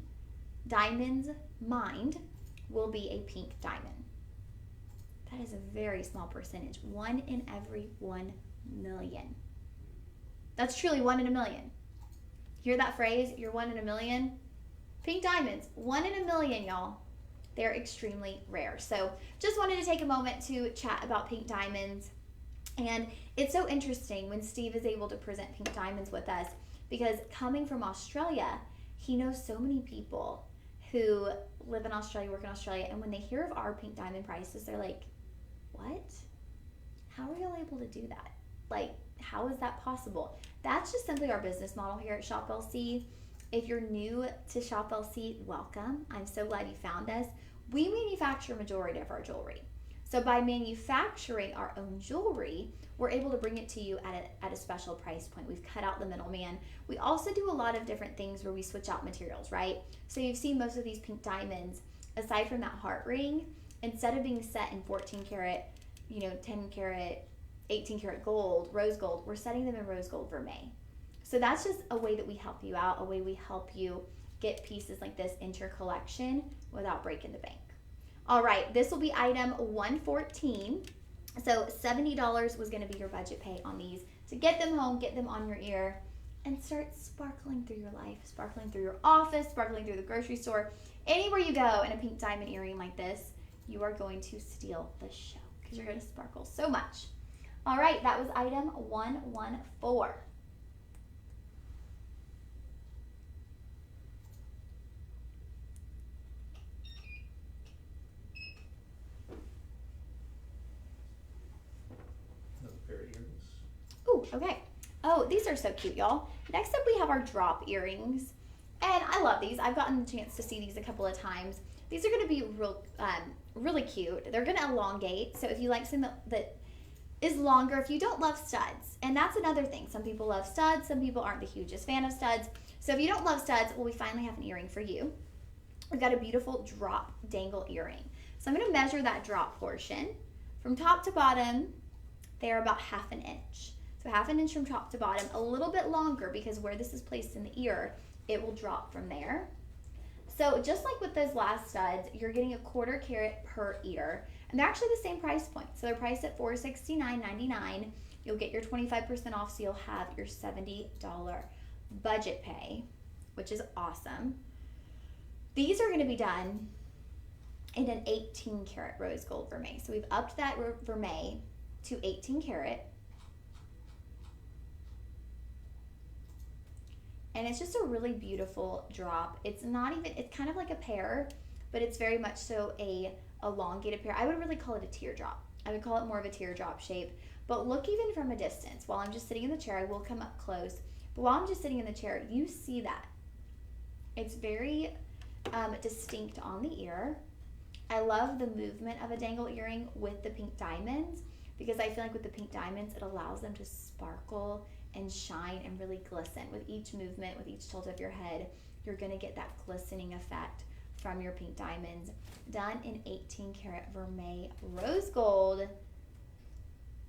[SPEAKER 1] diamonds mined will be a pink diamond. That is a very small percentage. 1 in every 1 million. That's truly 1 in a million. Hear that phrase? You're 1 in a million? Pink diamonds, 1 in a million, y'all. They're extremely rare. So just wanted to take a moment to chat about pink diamonds. And it's so interesting when Steve is able to present pink diamonds with us, because coming from Australia, he knows so many people who live in Australia, work in Australia, and when they hear of our pink diamond prices, they're like, what? How are y'all able to do that? Like, how is that possible? That's just simply our business model here at Shop LC. If you're new to Shop LC, welcome. I'm so glad you found us. We manufacture a majority of our jewelry. So by manufacturing our own jewelry, we're able to bring it to you at a special price point. We've cut out the middleman. We also do a lot of different things where we switch out materials, right? So you've seen most of these pink diamonds, aside from that heart ring, instead of being set in 14 karat, 10 karat, 18 karat gold, rose gold, we're setting them in rose gold vermeil. So that's just a way that we help you out, a way we help you get pieces like this into your collection without breaking the bank. All right, this will be item 114. So $70 was going to be your budget pay on these to get them home, get them on your ear, and start sparkling through your life, sparkling through your office, sparkling through the grocery store. Anywhere you go in a pink diamond earring like this, you are going to steal the show because you're going to sparkle so much. All right, that was item 114.
[SPEAKER 2] Another pair of earrings.
[SPEAKER 1] Ooh, okay. Oh, these are so cute, y'all. Next up, we have our drop earrings. And I love these. I've gotten the chance to see these a couple of times. These are going to be really cute. They're going to elongate. So if you like something that is longer, if you don't love studs, and that's another thing. Some people love studs. Some people aren't the hugest fan of studs. So if you don't love studs, well, we finally have an earring for you. We've got a beautiful drop dangle earring. So I'm going to measure that drop portion. From top to bottom, they're about ½ inch. So ½ inch from top to bottom, a little bit longer because where this is placed in the ear, it will drop from there. So just like with those last studs, you're getting a 1/4 carat per ear. And they're actually the same price point. So they're priced at $469.99. You'll get your 25% off, so you'll have your $70 budget pay, which is awesome. These are going to be done in an 18 karat rose gold vermeil. So we've upped that vermeil to 18 karat. And it's just a really beautiful drop. It's kind of like a pear, but it's very much so a elongated pear. I would really call it a teardrop. I would call it more of a teardrop shape. But look even from a distance. While I'm just sitting in the chair, I will come up close. But while I'm just sitting in the chair, you see that. It's very distinct on the ear. I love the movement of a dangle earring with the pink diamonds because I feel like with the pink diamonds, it allows them to sparkle and shine and really glisten. With each movement, with each tilt of your head, you're going to get that glistening effect from your pink diamonds, done in 18 karat vermeil rose gold,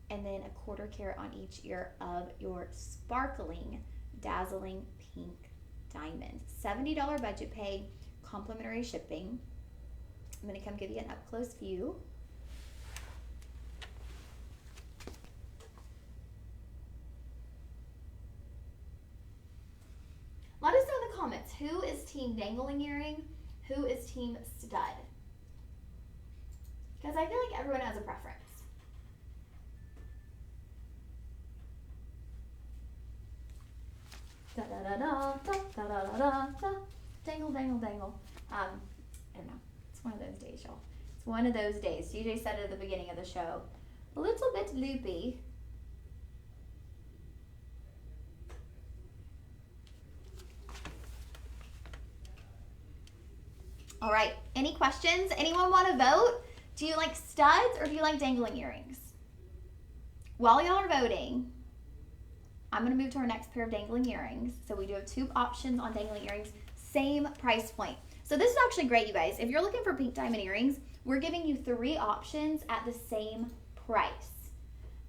[SPEAKER 1] and then a 1/4 carat on each ear of your sparkling, dazzling pink diamonds. $70 budget pay, complimentary shipping. I'm going to come give you an up close view. Let us know in the comments, who is team dangling earring? Who is team stud? Because I feel like everyone has a preference. Da da da da da da da da da. Dangle, dangle, dangle. I don't know. It's one of those days, y'all. It's one of those days. DJ said it at the beginning of the show. A little bit loopy. All right, any questions? Anyone want to vote? Do you like studs or do you like dangling earrings? While y'all are voting, I'm going to move to our next pair of dangling earrings. So we do have 2 options on dangling earrings, same price point. So this is actually great, you guys. If you're looking for pink diamond earrings, we're giving you 3 options at the same price.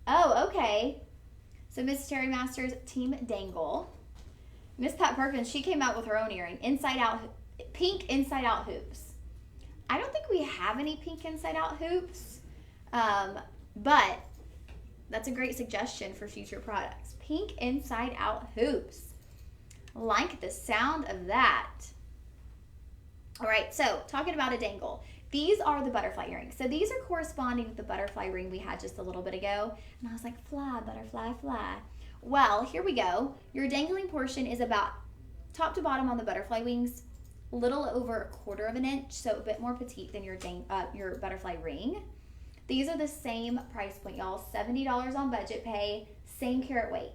[SPEAKER 1] Oh, okay. So Miss Terry Masters, team dangle. Miss Pat Perkins, she came out with her own earring, inside out, pink inside out hoops. I don't think we have any pink inside out hoops, but that's a great suggestion for future products. Pink inside out hoops. Like the sound of that. All right, so talking about a dangle. These are the butterfly earrings. So these are corresponding with the butterfly ring we had just a little bit ago. And I was like, fly, butterfly, fly. Well, here we go. Your dangling portion is about top to bottom on the butterfly wings, a little over 1/4 of an inch, so a bit more petite than your butterfly ring. These are the same price point, y'all. $70 on budget pay, same carat weight,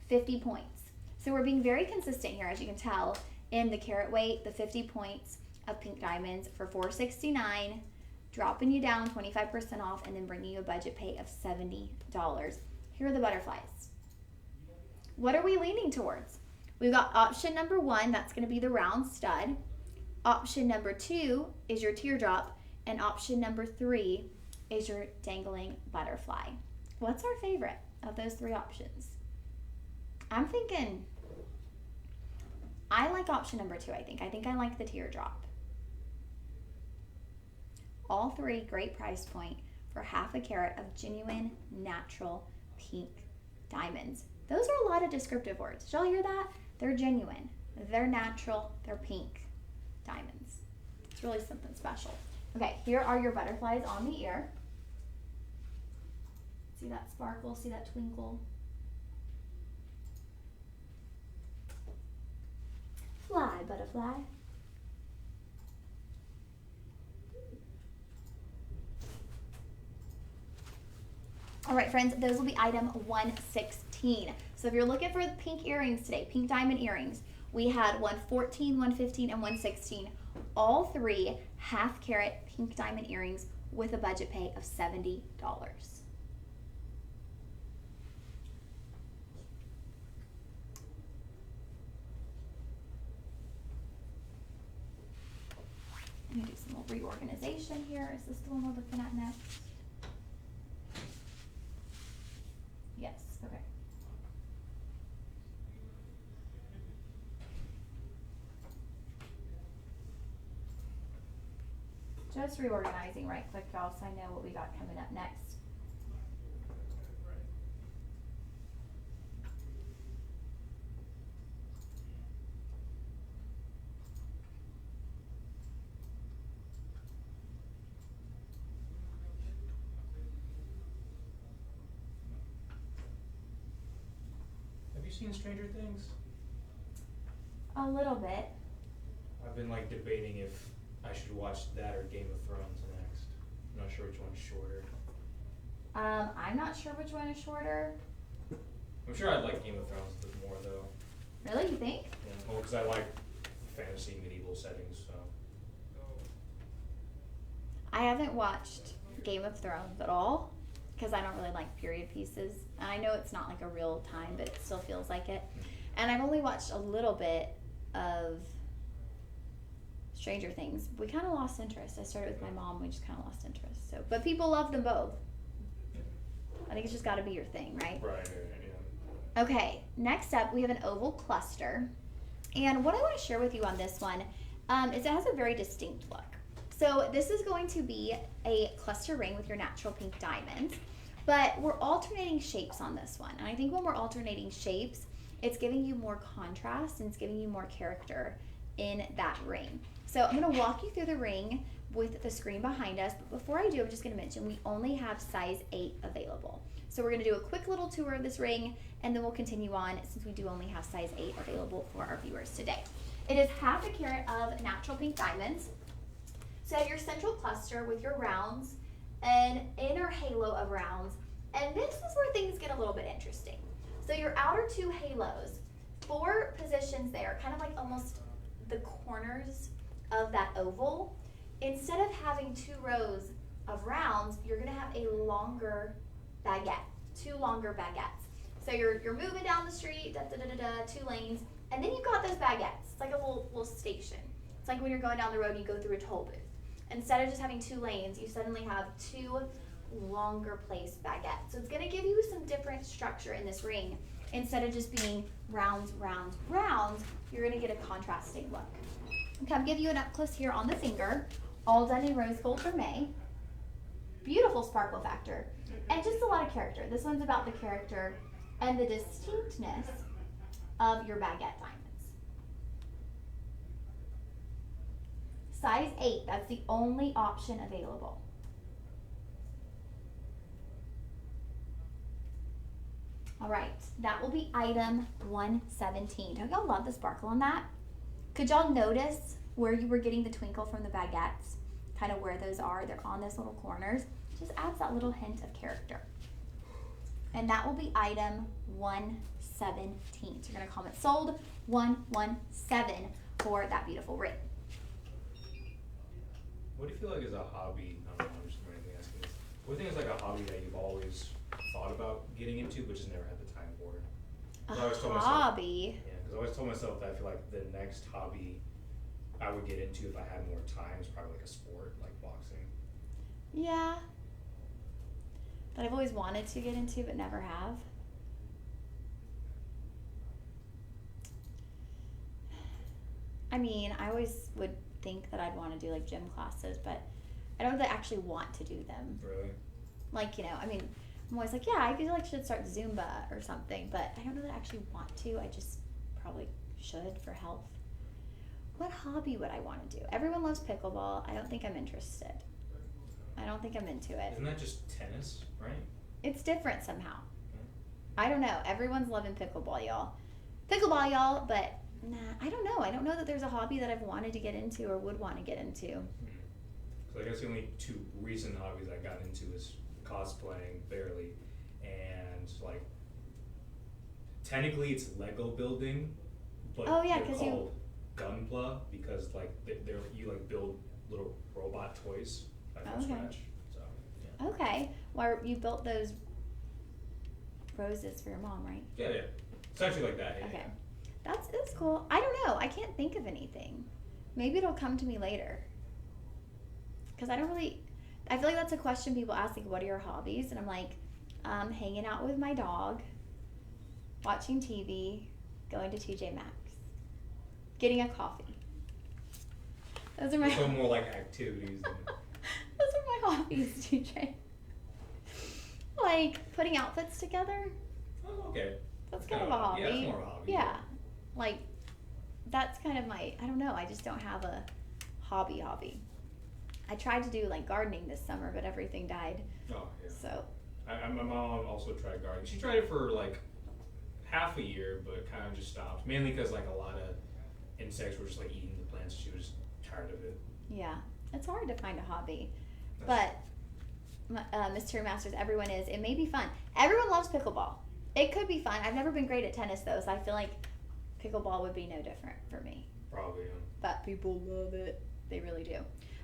[SPEAKER 1] 50 points. So we're being very consistent here, as you can tell, in the carat weight, the 50 points of pink diamonds for $469, dropping you down 25% off, and then bringing you a budget pay of $70. Here are the butterflies. What are we leaning towards? We've got option number 1, that's going to be the round stud. Option number 2 is your teardrop, and option number 3 is your dangling butterfly. What's our favorite of those 3 options? I'm thinking I like option number 2, I think I like the teardrop. All 3 great price point for half a carat of genuine natural pink diamonds. Those are a lot of descriptive words. Did y'all hear that? They're genuine, they're natural, they're pink diamonds. It's really something special. Okay, here are your butterflies on the ear. See that sparkle, see that twinkle? Fly, butterfly. All right, friends, those will be item 116. So if you're looking for pink earrings today, pink diamond earrings, we had 114, 115, and 116. All 3 half carat pink diamond earrings with a budget pay of $70. Let me do some little reorganization here. Is this the one we're looking at next? Yes, okay. Just reorganizing right quick, y'all, so I know what we got coming up next.
[SPEAKER 2] Have you seen Stranger Things?
[SPEAKER 1] A little bit.
[SPEAKER 2] I've been like debating if I should watch that or Game of Thrones next. I'm not sure which one's shorter.
[SPEAKER 1] I'm not sure which one is shorter.
[SPEAKER 2] I'm sure I'd like Game of Thrones a bit more though.
[SPEAKER 1] Really, you think?
[SPEAKER 2] Yeah, well, because I like fantasy medieval settings, so.
[SPEAKER 1] I haven't watched Game of Thrones at all because I don't really like period pieces. And I know it's not like a real time, but it still feels like it. And I've only watched a little bit of Stranger Things. We kind of lost interest. I started with my mom. We just kind of lost interest. So, but people love them both. I think it's just got to be your thing, right?
[SPEAKER 2] Right, yeah.
[SPEAKER 1] Okay, next up we have an oval cluster. And what I want to share with you on this one is it has a very distinct look. So this is going to be a cluster ring with your natural pink diamonds, but we're alternating shapes on this one. And I think when we're alternating shapes, it's giving you more contrast and it's giving you more character in that ring. So I'm going to walk you through the ring with the screen behind us, but before I do, I'm just going to mention we only have size 8 available. So we're going to do a quick little tour of this ring, and then we'll continue on since we do only have size 8 available for our viewers today. It is half a carat of natural pink diamonds. So you have your central cluster with your rounds, an inner halo of rounds, and this is where things get a little bit interesting. So your outer 2 halos, 4 positions there, kind of like almost the corners of that oval. Instead of having 2 rows of rounds, you're going to have a longer baguette, 2 longer baguettes. So you're moving down the street, 2 lanes, and then you've got those baguettes. It's like a little station. It's like when you're going down the road and you go through a toll booth. Instead of just having 2 lanes, you suddenly have 2 longer placed baguettes. So it's going to give you some different structure in this ring. Instead of just being rounds, rounds, rounds, you're going to get a contrasting look. Okay, I'll give you an up close here on the finger, all done in rose gold vermeil. Beautiful sparkle factor, and just a lot of character. This one's about the character and the distinctness of your baguette diamonds. Size 8, that's the only option available. All right, that will be item 117. Don't y'all love the sparkle on that? Could y'all notice where you were getting the twinkle from the baguettes? Kind of where those are. They're on those little corners. Just adds that little hint of character. And that will be item 117. So you're going to comment sold 117 for that beautiful ring.
[SPEAKER 2] What do you feel like is a hobby? I don't know, I'm just randomly asking this. What do you think is like a hobby that you've always thought about getting into but just never had the time for it?
[SPEAKER 1] A hobby?
[SPEAKER 2] Yeah, because I always told myself that I feel like the next hobby I would get into if I had more time is probably like a sport, like boxing.
[SPEAKER 1] Yeah. That I've always wanted to get into but never have. I mean, I always would think that I'd want to do like gym classes, but I don't really actually want to do them.
[SPEAKER 2] Really?
[SPEAKER 1] Like, you know, I mean, I'm always like, yeah, I feel like should start Zumba or something, but I don't know that I actually want to. I just probably should for health. What hobby would I want to do? Everyone loves pickleball. I don't think I'm interested. I don't think I'm into it.
[SPEAKER 2] Isn't that just tennis, right?
[SPEAKER 1] It's different somehow. I don't know. Everyone's loving pickleball, y'all. Pickleball, y'all, but nah, I don't know. I don't know that there's a hobby that I've wanted to get into or would want to get into.
[SPEAKER 2] So I guess the only two recent hobbies I got into is cosplaying, barely, and like technically it's Lego building, but
[SPEAKER 1] Oh, yeah,
[SPEAKER 2] they're
[SPEAKER 1] 'cause you-
[SPEAKER 2] called Gunpla because like they're you like build little robot toys like from
[SPEAKER 1] Okay.
[SPEAKER 2] scratch. So yeah.
[SPEAKER 1] Okay. Well, you built those roses for your mom, right?
[SPEAKER 2] Yeah, it's actually like that. Yeah,
[SPEAKER 1] Okay.
[SPEAKER 2] yeah.
[SPEAKER 1] That's cool. I don't know. I can't think of anything. Maybe it'll come to me later. Because I feel like that's a question people ask, like, what are your hobbies? And I'm like, hanging out with my dog, watching TV, going to TJ Maxx, getting a coffee. Those are my
[SPEAKER 2] So more like activities. Than...
[SPEAKER 1] Those are my hobbies, TJ. Like putting outfits together.
[SPEAKER 2] Oh, okay.
[SPEAKER 1] That's kind of a hobby.
[SPEAKER 2] Yeah, that's more of a hobby.
[SPEAKER 1] Yeah. Like, that's kind of my, I don't know, I just don't have a hobby. I tried to do like gardening this summer, but everything died.
[SPEAKER 2] Oh, yeah.
[SPEAKER 1] So,
[SPEAKER 2] My mom also tried gardening. She tried it for like half a year, but kind of just stopped. Mainly because like a lot of insects were just like eating the plants. She was tired of it.
[SPEAKER 1] yeah, it's hard to find a hobby.
[SPEAKER 2] That's-
[SPEAKER 1] But, Mr. Masters, everyone is. It may be fun. Everyone loves pickleball. It could be fun. I've never been great at tennis, though, so I feel like pickleball would be no different for me.
[SPEAKER 2] Probably.
[SPEAKER 1] But people love it. They really do.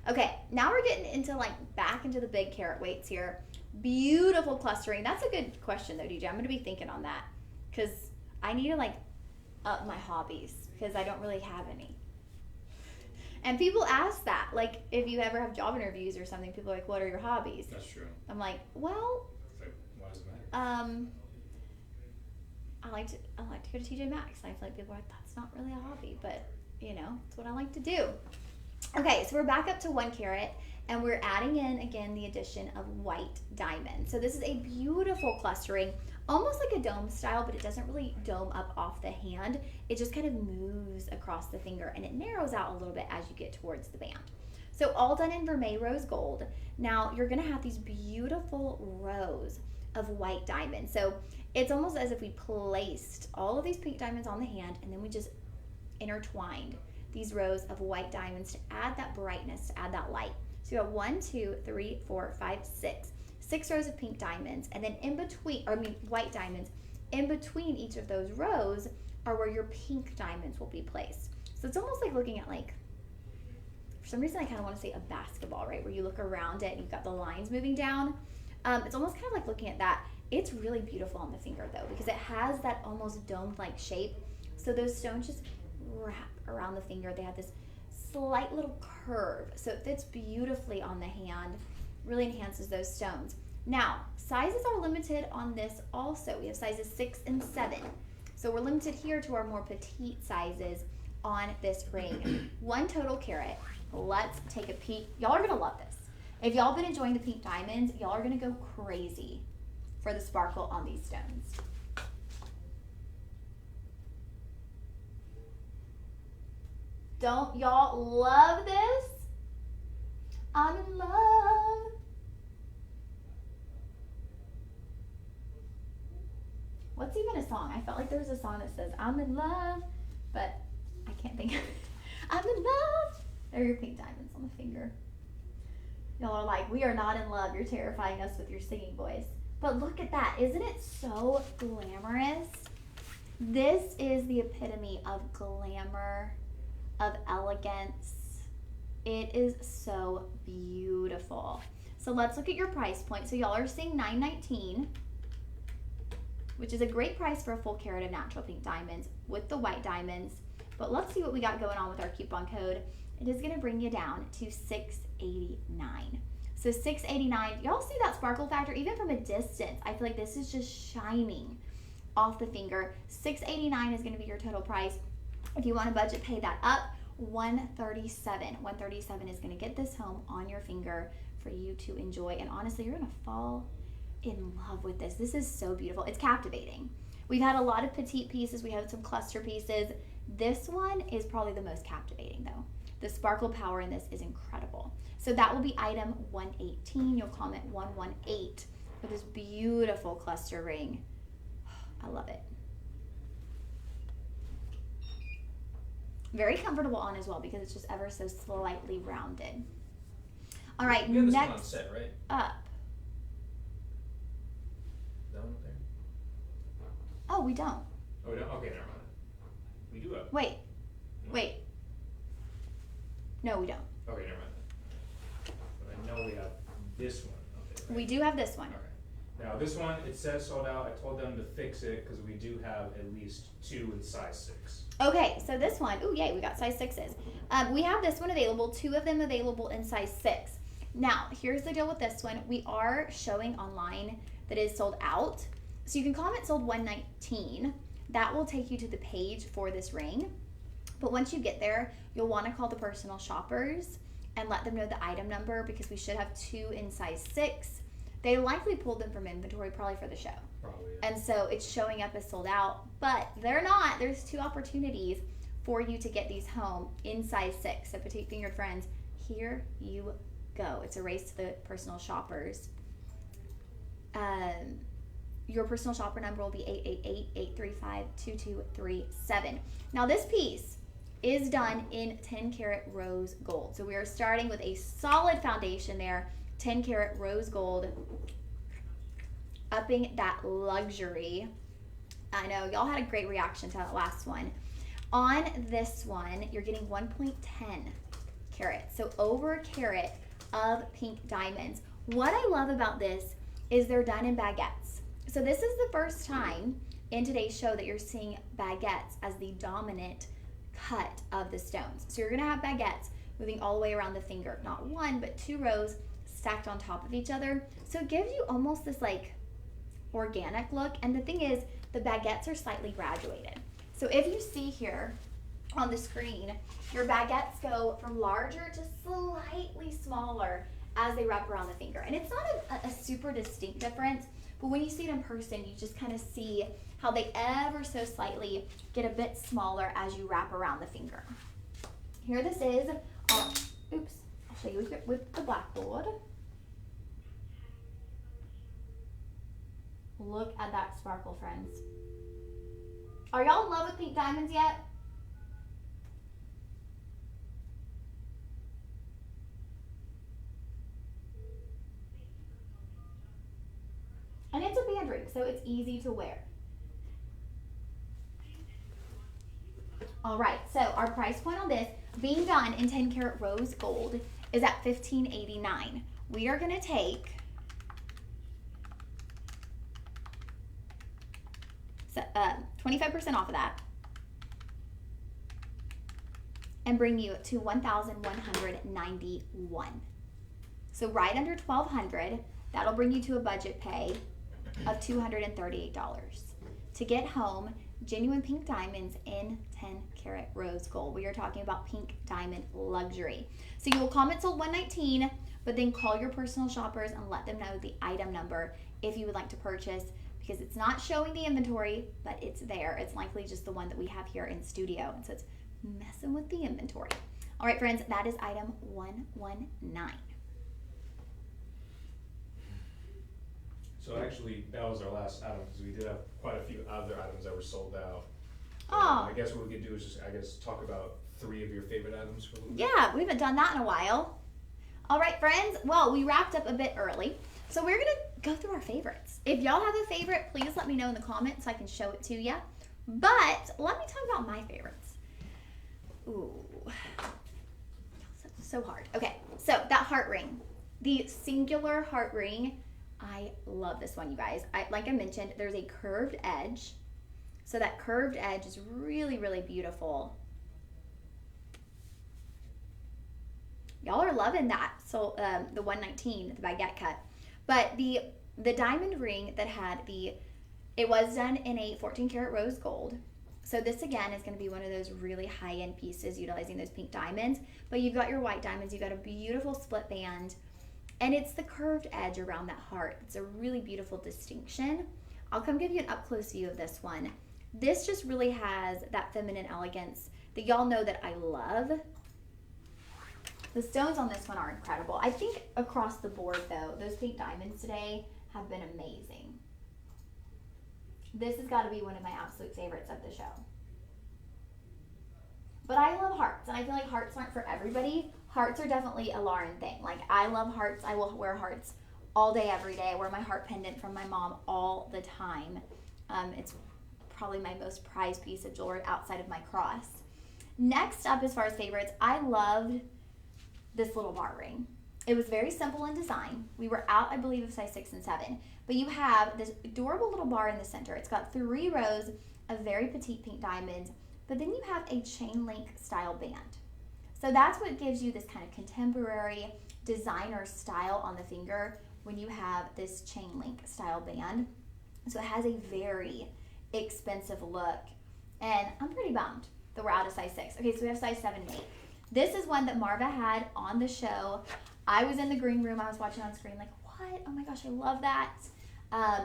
[SPEAKER 1] Okay, now we're getting into like back into the big carrot weights here. Beautiful clustering. That's a good question though, DJ. I'm gonna be thinking on that because I need to like up my hobbies because I don't really have any. And people ask that, like if you ever have job interviews or something, people are like, "What are your hobbies?"
[SPEAKER 2] That's true.
[SPEAKER 1] I'm like, "Well,
[SPEAKER 2] It's like, why does it matter?
[SPEAKER 1] I like to go to TJ Maxx." I feel like people are like, "That's not really a hobby," but you know, it's what I like to do. Okay, so we're back up to 1 carat, and we're adding in again the addition of white diamond. So this is a beautiful clustering, almost like a dome style, but it doesn't really dome up off the hand. It just kind of moves across the finger, and it narrows out a little bit as you get towards the band. So all done in vermeil rose gold. Now you're gonna have these beautiful rows of white diamond. So it's almost as if we placed all of these pink diamonds on the hand, and then we just intertwined these rows of white diamonds to add that brightness, to add that light. So you have 1, 2, 3, 4, 5, 6. 6 rows of pink diamonds, and then white diamonds. In between each of those rows are where your pink diamonds will be placed. So it's almost like looking at like, for some reason I kind of want to say a basketball, right? Where you look around it and you've got the lines moving down. It's almost kind of like looking at that. It's really beautiful on the finger though, because it has that almost domed-like shape. So those stones just wrap around the finger. They have this slight little curve, so it fits beautifully on the hand, really enhances those stones. Now, sizes are limited on this also. We have sizes 6 and 7. So we're limited here to our more petite sizes on this ring. 1 total carat. Let's take a peek. Y'all are gonna love this. If y'all been enjoying the pink diamonds, y'all are gonna go crazy for the sparkle on these stones. Don't y'all love this? I'm in love. What's even a song? I felt like there was a song that says I'm in love, but I can't think of it. I'm in love. There are your pink diamonds on the finger. Y'all are like, we are not in love. You're terrifying us with your singing voice. But look at that. Isn't it so glamorous? This is the epitome of glamour, of elegance. It is so beautiful. So let's look at your price point. So y'all are seeing $9.19, which is a great price for a full carat of natural pink diamonds with the white diamonds. But let's see what we got going on with our coupon code. It is gonna bring you down to $6.89. So $6.89, y'all see that sparkle factor? Even from a distance, I feel like this is just shining off the finger. $6.89 is gonna be your total price. If you wanna budget pay that up, $137. $137 is gonna get this home on your finger for you to enjoy. And honestly, you're gonna fall in love with this. This is so beautiful. It's captivating. We've had a lot of petite pieces. We have some cluster pieces. This one is probably the most captivating though. The sparkle power in this is incredible. So that will be item 118. You'll comment 118 for this beautiful cluster ring. I love it. Very comfortable on as well because it's just ever so slightly rounded. All right,
[SPEAKER 2] You have this one on
[SPEAKER 1] next
[SPEAKER 2] set, right?
[SPEAKER 1] up.
[SPEAKER 2] That one up there?
[SPEAKER 1] Oh, we don't.
[SPEAKER 2] Oh, we don't? Okay, never mind. We do have.
[SPEAKER 1] Wait.
[SPEAKER 2] No?
[SPEAKER 1] Wait. No, we don't.
[SPEAKER 2] Okay, never mind. But I know we have this one up there, right?
[SPEAKER 1] We do have this one.
[SPEAKER 2] Okay. Now this one, it says sold out. I told them to fix it because we do have at least 2 in size 6.
[SPEAKER 1] Okay, so this one, oh yay, we got size 6s. We have this one available, 2 of them available in size 6. Now, here's the deal with this one. We are showing online that it is sold out. So you can comment sold 119. That will take you to the page for this ring. But once you get there, you'll want to call the personal shoppers and let them know the item number because we should have 2 in size 6. They likely pulled them from inventory probably for the show.
[SPEAKER 2] Probably.
[SPEAKER 1] And so it's showing up as sold out, but they're not. There's 2 opportunities for you to get these home in size 6. So petite fingered friends, here you go. It's a race to the personal shoppers. Your personal shopper number will be 888-835-2237. Now this piece is done in 10 karat rose gold. So we are starting with a solid foundation there, 10 karat rose gold, upping that luxury. I know y'all had a great reaction to that last one. On this one, you're getting 1.10 carats, so over a carat of pink diamonds. What I love about this is they're done in baguettes. So this is the first time in today's show that you're seeing baguettes as the dominant cut of the stones. So you're gonna have baguettes moving all the way around the finger, not 1, but 2 rows stacked on top of each other. So it gives you almost this like organic look. And the thing is, the baguettes are slightly graduated. So if you see here on the screen, your baguettes go from larger to slightly smaller as they wrap around the finger. And it's not a super distinct difference, but when you see it in person, you just kind of see how they ever so slightly get a bit smaller as you wrap around the finger. Here this is, oops, I'll show you with the blackboard. Look at that sparkle, friends. Are y'all in love with pink diamonds yet? And it's a band ring, so it's easy to wear. All right, so our price point on this, being done in 10 karat rose gold, is at $15.89. We are gonna take 25% off of that and bring you to $1,191. So right under $1,200, that'll bring you to a budget pay of $238 to get home genuine pink diamonds in 10 karat rose gold. We are talking about pink diamond luxury. So you will comment sold 119, but then call your personal shoppers and let them know the item number if you would like to purchase, because it's not showing the inventory, but it's there. It's likely just the one that we have here in studio, and so it's messing with the inventory. All right, friends, that is item 119.
[SPEAKER 2] actually, that was our last item, because we did have quite a few other items that were sold out.
[SPEAKER 1] Oh.
[SPEAKER 2] I guess what we could do is just, I guess, talk about 3 of your favorite items for a little bit.
[SPEAKER 1] Yeah, we haven't done that in a while. All right, friends. Well, we wrapped up a bit early, so we're gonna go through our favorites. If y'all have a favorite, please let me know in the comments so I can show it to you. But let me talk about my favorites. Ooh, so hard. Okay, so that heart ring, the singular heart ring. I love this one, you guys. Like I mentioned, there's a curved edge. So that curved edge is really, really beautiful. Y'all are loving that. So the 119, the baguette cut. But the diamond ring that had it was done in a 14 karat rose gold. So this again is going to be one of those really high-end pieces utilizing those pink diamonds. But you've got your white diamonds, you've got a beautiful split band, and it's the curved edge around that heart. It's a really beautiful distinction. I'll come give you an up-close view of this one. This just really has that feminine elegance that y'all know that I love. The stones on this one are incredible. I think across the board though, those pink diamonds today have been amazing. This has got to be one of my absolute favorites of the show. But I love hearts, and I feel like hearts aren't for everybody. Hearts are definitely a Lauren thing. Like, I love hearts. I will wear hearts all day, every day. I wear my heart pendant from my mom all the time. It's probably my most prized piece of jewelry outside of my cross. Next up, as far as favorites, I loved this little bar ring. It was very simple in design. We were out, I believe, of size 6 and 7. But you have this adorable little bar in the center. It's got 3 rows of very petite pink diamonds, but then you have a chain link style band. So that's what gives you this kind of contemporary designer style on the finger when you have this chain link style band. So it has a very expensive look. And I'm pretty bummed that we're out of size 6. Okay, so we have size 7 and 8. This is one that Marva had on the show. I was in the green room. I was watching on screen like, what? Oh my gosh, I love that.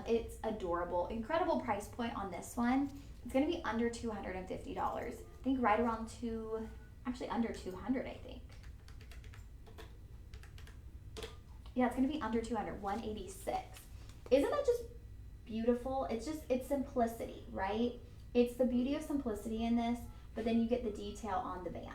[SPEAKER 1] It's adorable. Incredible price point on this one. It's going to be under $250. I think right around under 200, I think. Yeah, it's going to be under 200, 186. Isn't that just beautiful? It's simplicity, right? It's the beauty of simplicity in this, but then you get the detail on the band.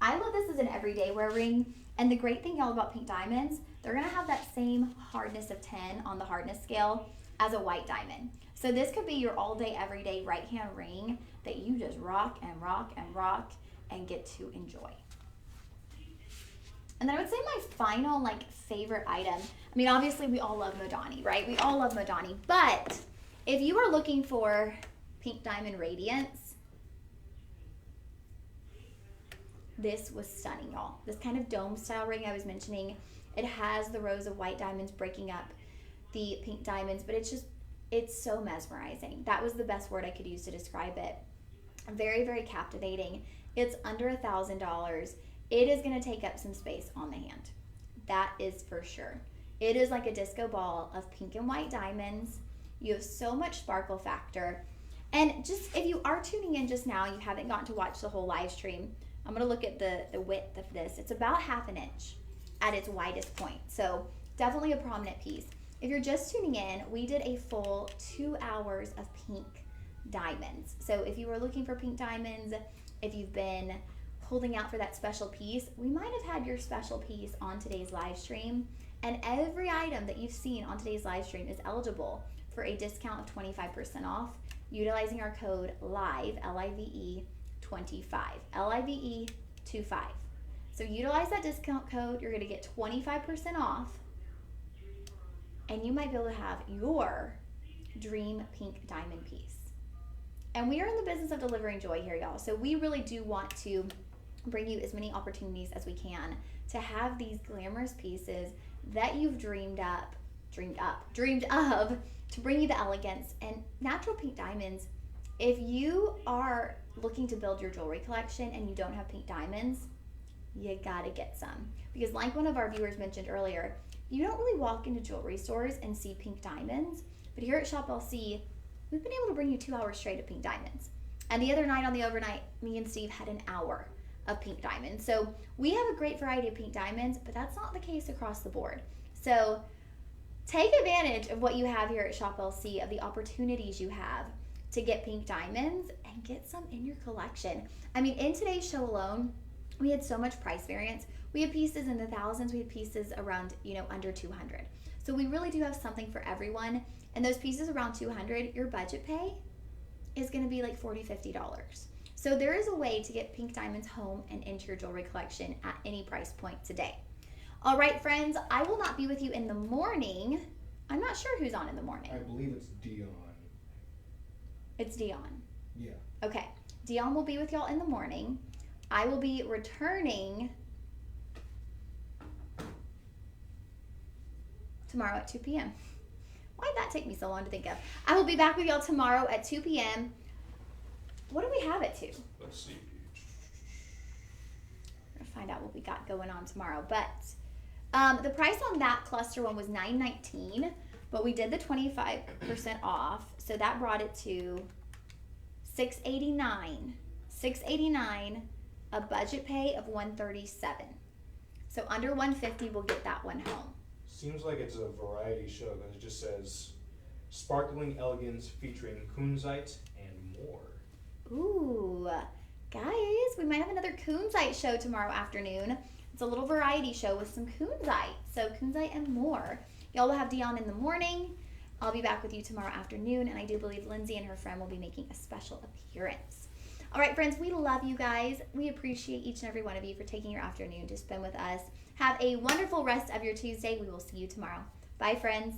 [SPEAKER 1] I love this as an everyday wear ring, and the great thing, y'all, about pink diamonds, they're gonna have that same hardness of 10 on the hardness scale as a white diamond. So this could be your all day, everyday right hand ring that you just rock and rock and rock and get to enjoy. And then I would say my final favorite item, I mean, obviously we all love Modani, right? We all love Modani, but if you are looking for pink diamond radiance, this was stunning, y'all. This kind of dome style ring I was mentioning, it has the rows of white diamonds breaking up the pink diamonds, but it's so mesmerizing. That was the best word I could use to describe it. Very, very captivating. It's under $1,000. It is going to take up some space on the hand. That is for sure. It is like a disco ball of pink and white diamonds. You have so much sparkle factor. And just if you are tuning in just now, you haven't gotten to watch the whole live stream, I'm going to look at the width of this. It's about 1/2 inch at its widest point. So definitely a prominent piece. If you're just tuning in, we did a full 2 hours of pink diamonds. So if you were looking for pink diamonds, if you've been holding out for that special piece, we might have had your special piece on today's live stream. And every item that you've seen on today's live stream is eligible for a discount of 25% off utilizing our code LIVE, L-I-V-E, 25, L-I-V-E 25. So utilize that discount code. You're going to get 25% off, and you might be able to have your dream pink diamond piece. And we are in the business of delivering joy here, y'all. So we really do want to bring you as many opportunities as we can to have these glamorous pieces that you've dreamed of to bring you the elegance and natural pink diamonds. If you are looking to build your jewelry collection and you don't have pink diamonds, you gotta get some. Because like one of our viewers mentioned earlier, you don't really walk into jewelry stores and see pink diamonds, but here at Shop LC, we've been able to bring you 2 hours straight of pink diamonds. And the other night on the overnight, me and Steve had an hour of pink diamonds. So we have a great variety of pink diamonds, but that's not the case across the board. So take advantage of what you have here at Shop LC, of the opportunities you have to get pink diamonds and get some in your collection. I mean, in today's show alone, we had so much price variance. We had pieces in the thousands, we had pieces around, under 200. So we really do have something for everyone. And those pieces around 200, your budget pay is going to be like $40, $50. So there is a way to get pink diamonds home and into your jewelry collection at any price point today. All right, friends, I will not be with you in the morning. I'm not sure who's on in the morning.
[SPEAKER 4] I believe it's Dion.
[SPEAKER 1] It's Dion.
[SPEAKER 4] Yeah.
[SPEAKER 1] Okay. Dion will be with y'all in the morning. I will be returning tomorrow at 2 p.m. Why did that take me so long to think of? I will be back with y'all tomorrow at 2 p.m. What do we have it to?
[SPEAKER 2] Let's see.
[SPEAKER 1] We're going to find out what we got going on tomorrow. But the price on that cluster one was $9.19, but we did the 25% off, so that brought it to $6.89. $6.89, a budget pay of $137. So under $150, we'll get that one home.
[SPEAKER 2] Seems like it's a variety show because it just says sparkling elegance featuring kunzite and more.
[SPEAKER 1] Ooh, guys, we might have another kunzite show tomorrow afternoon. It's a little variety show with some kunzite. So kunzite and more. Y'all will have Dion in the morning. I'll be back with you tomorrow afternoon, and I do believe Lindsay and her friend will be making a special appearance. All right, friends, we love you guys. We appreciate each and every one of you for taking your afternoon to spend with us. Have a wonderful rest of your Tuesday. We will see you tomorrow. Bye, friends.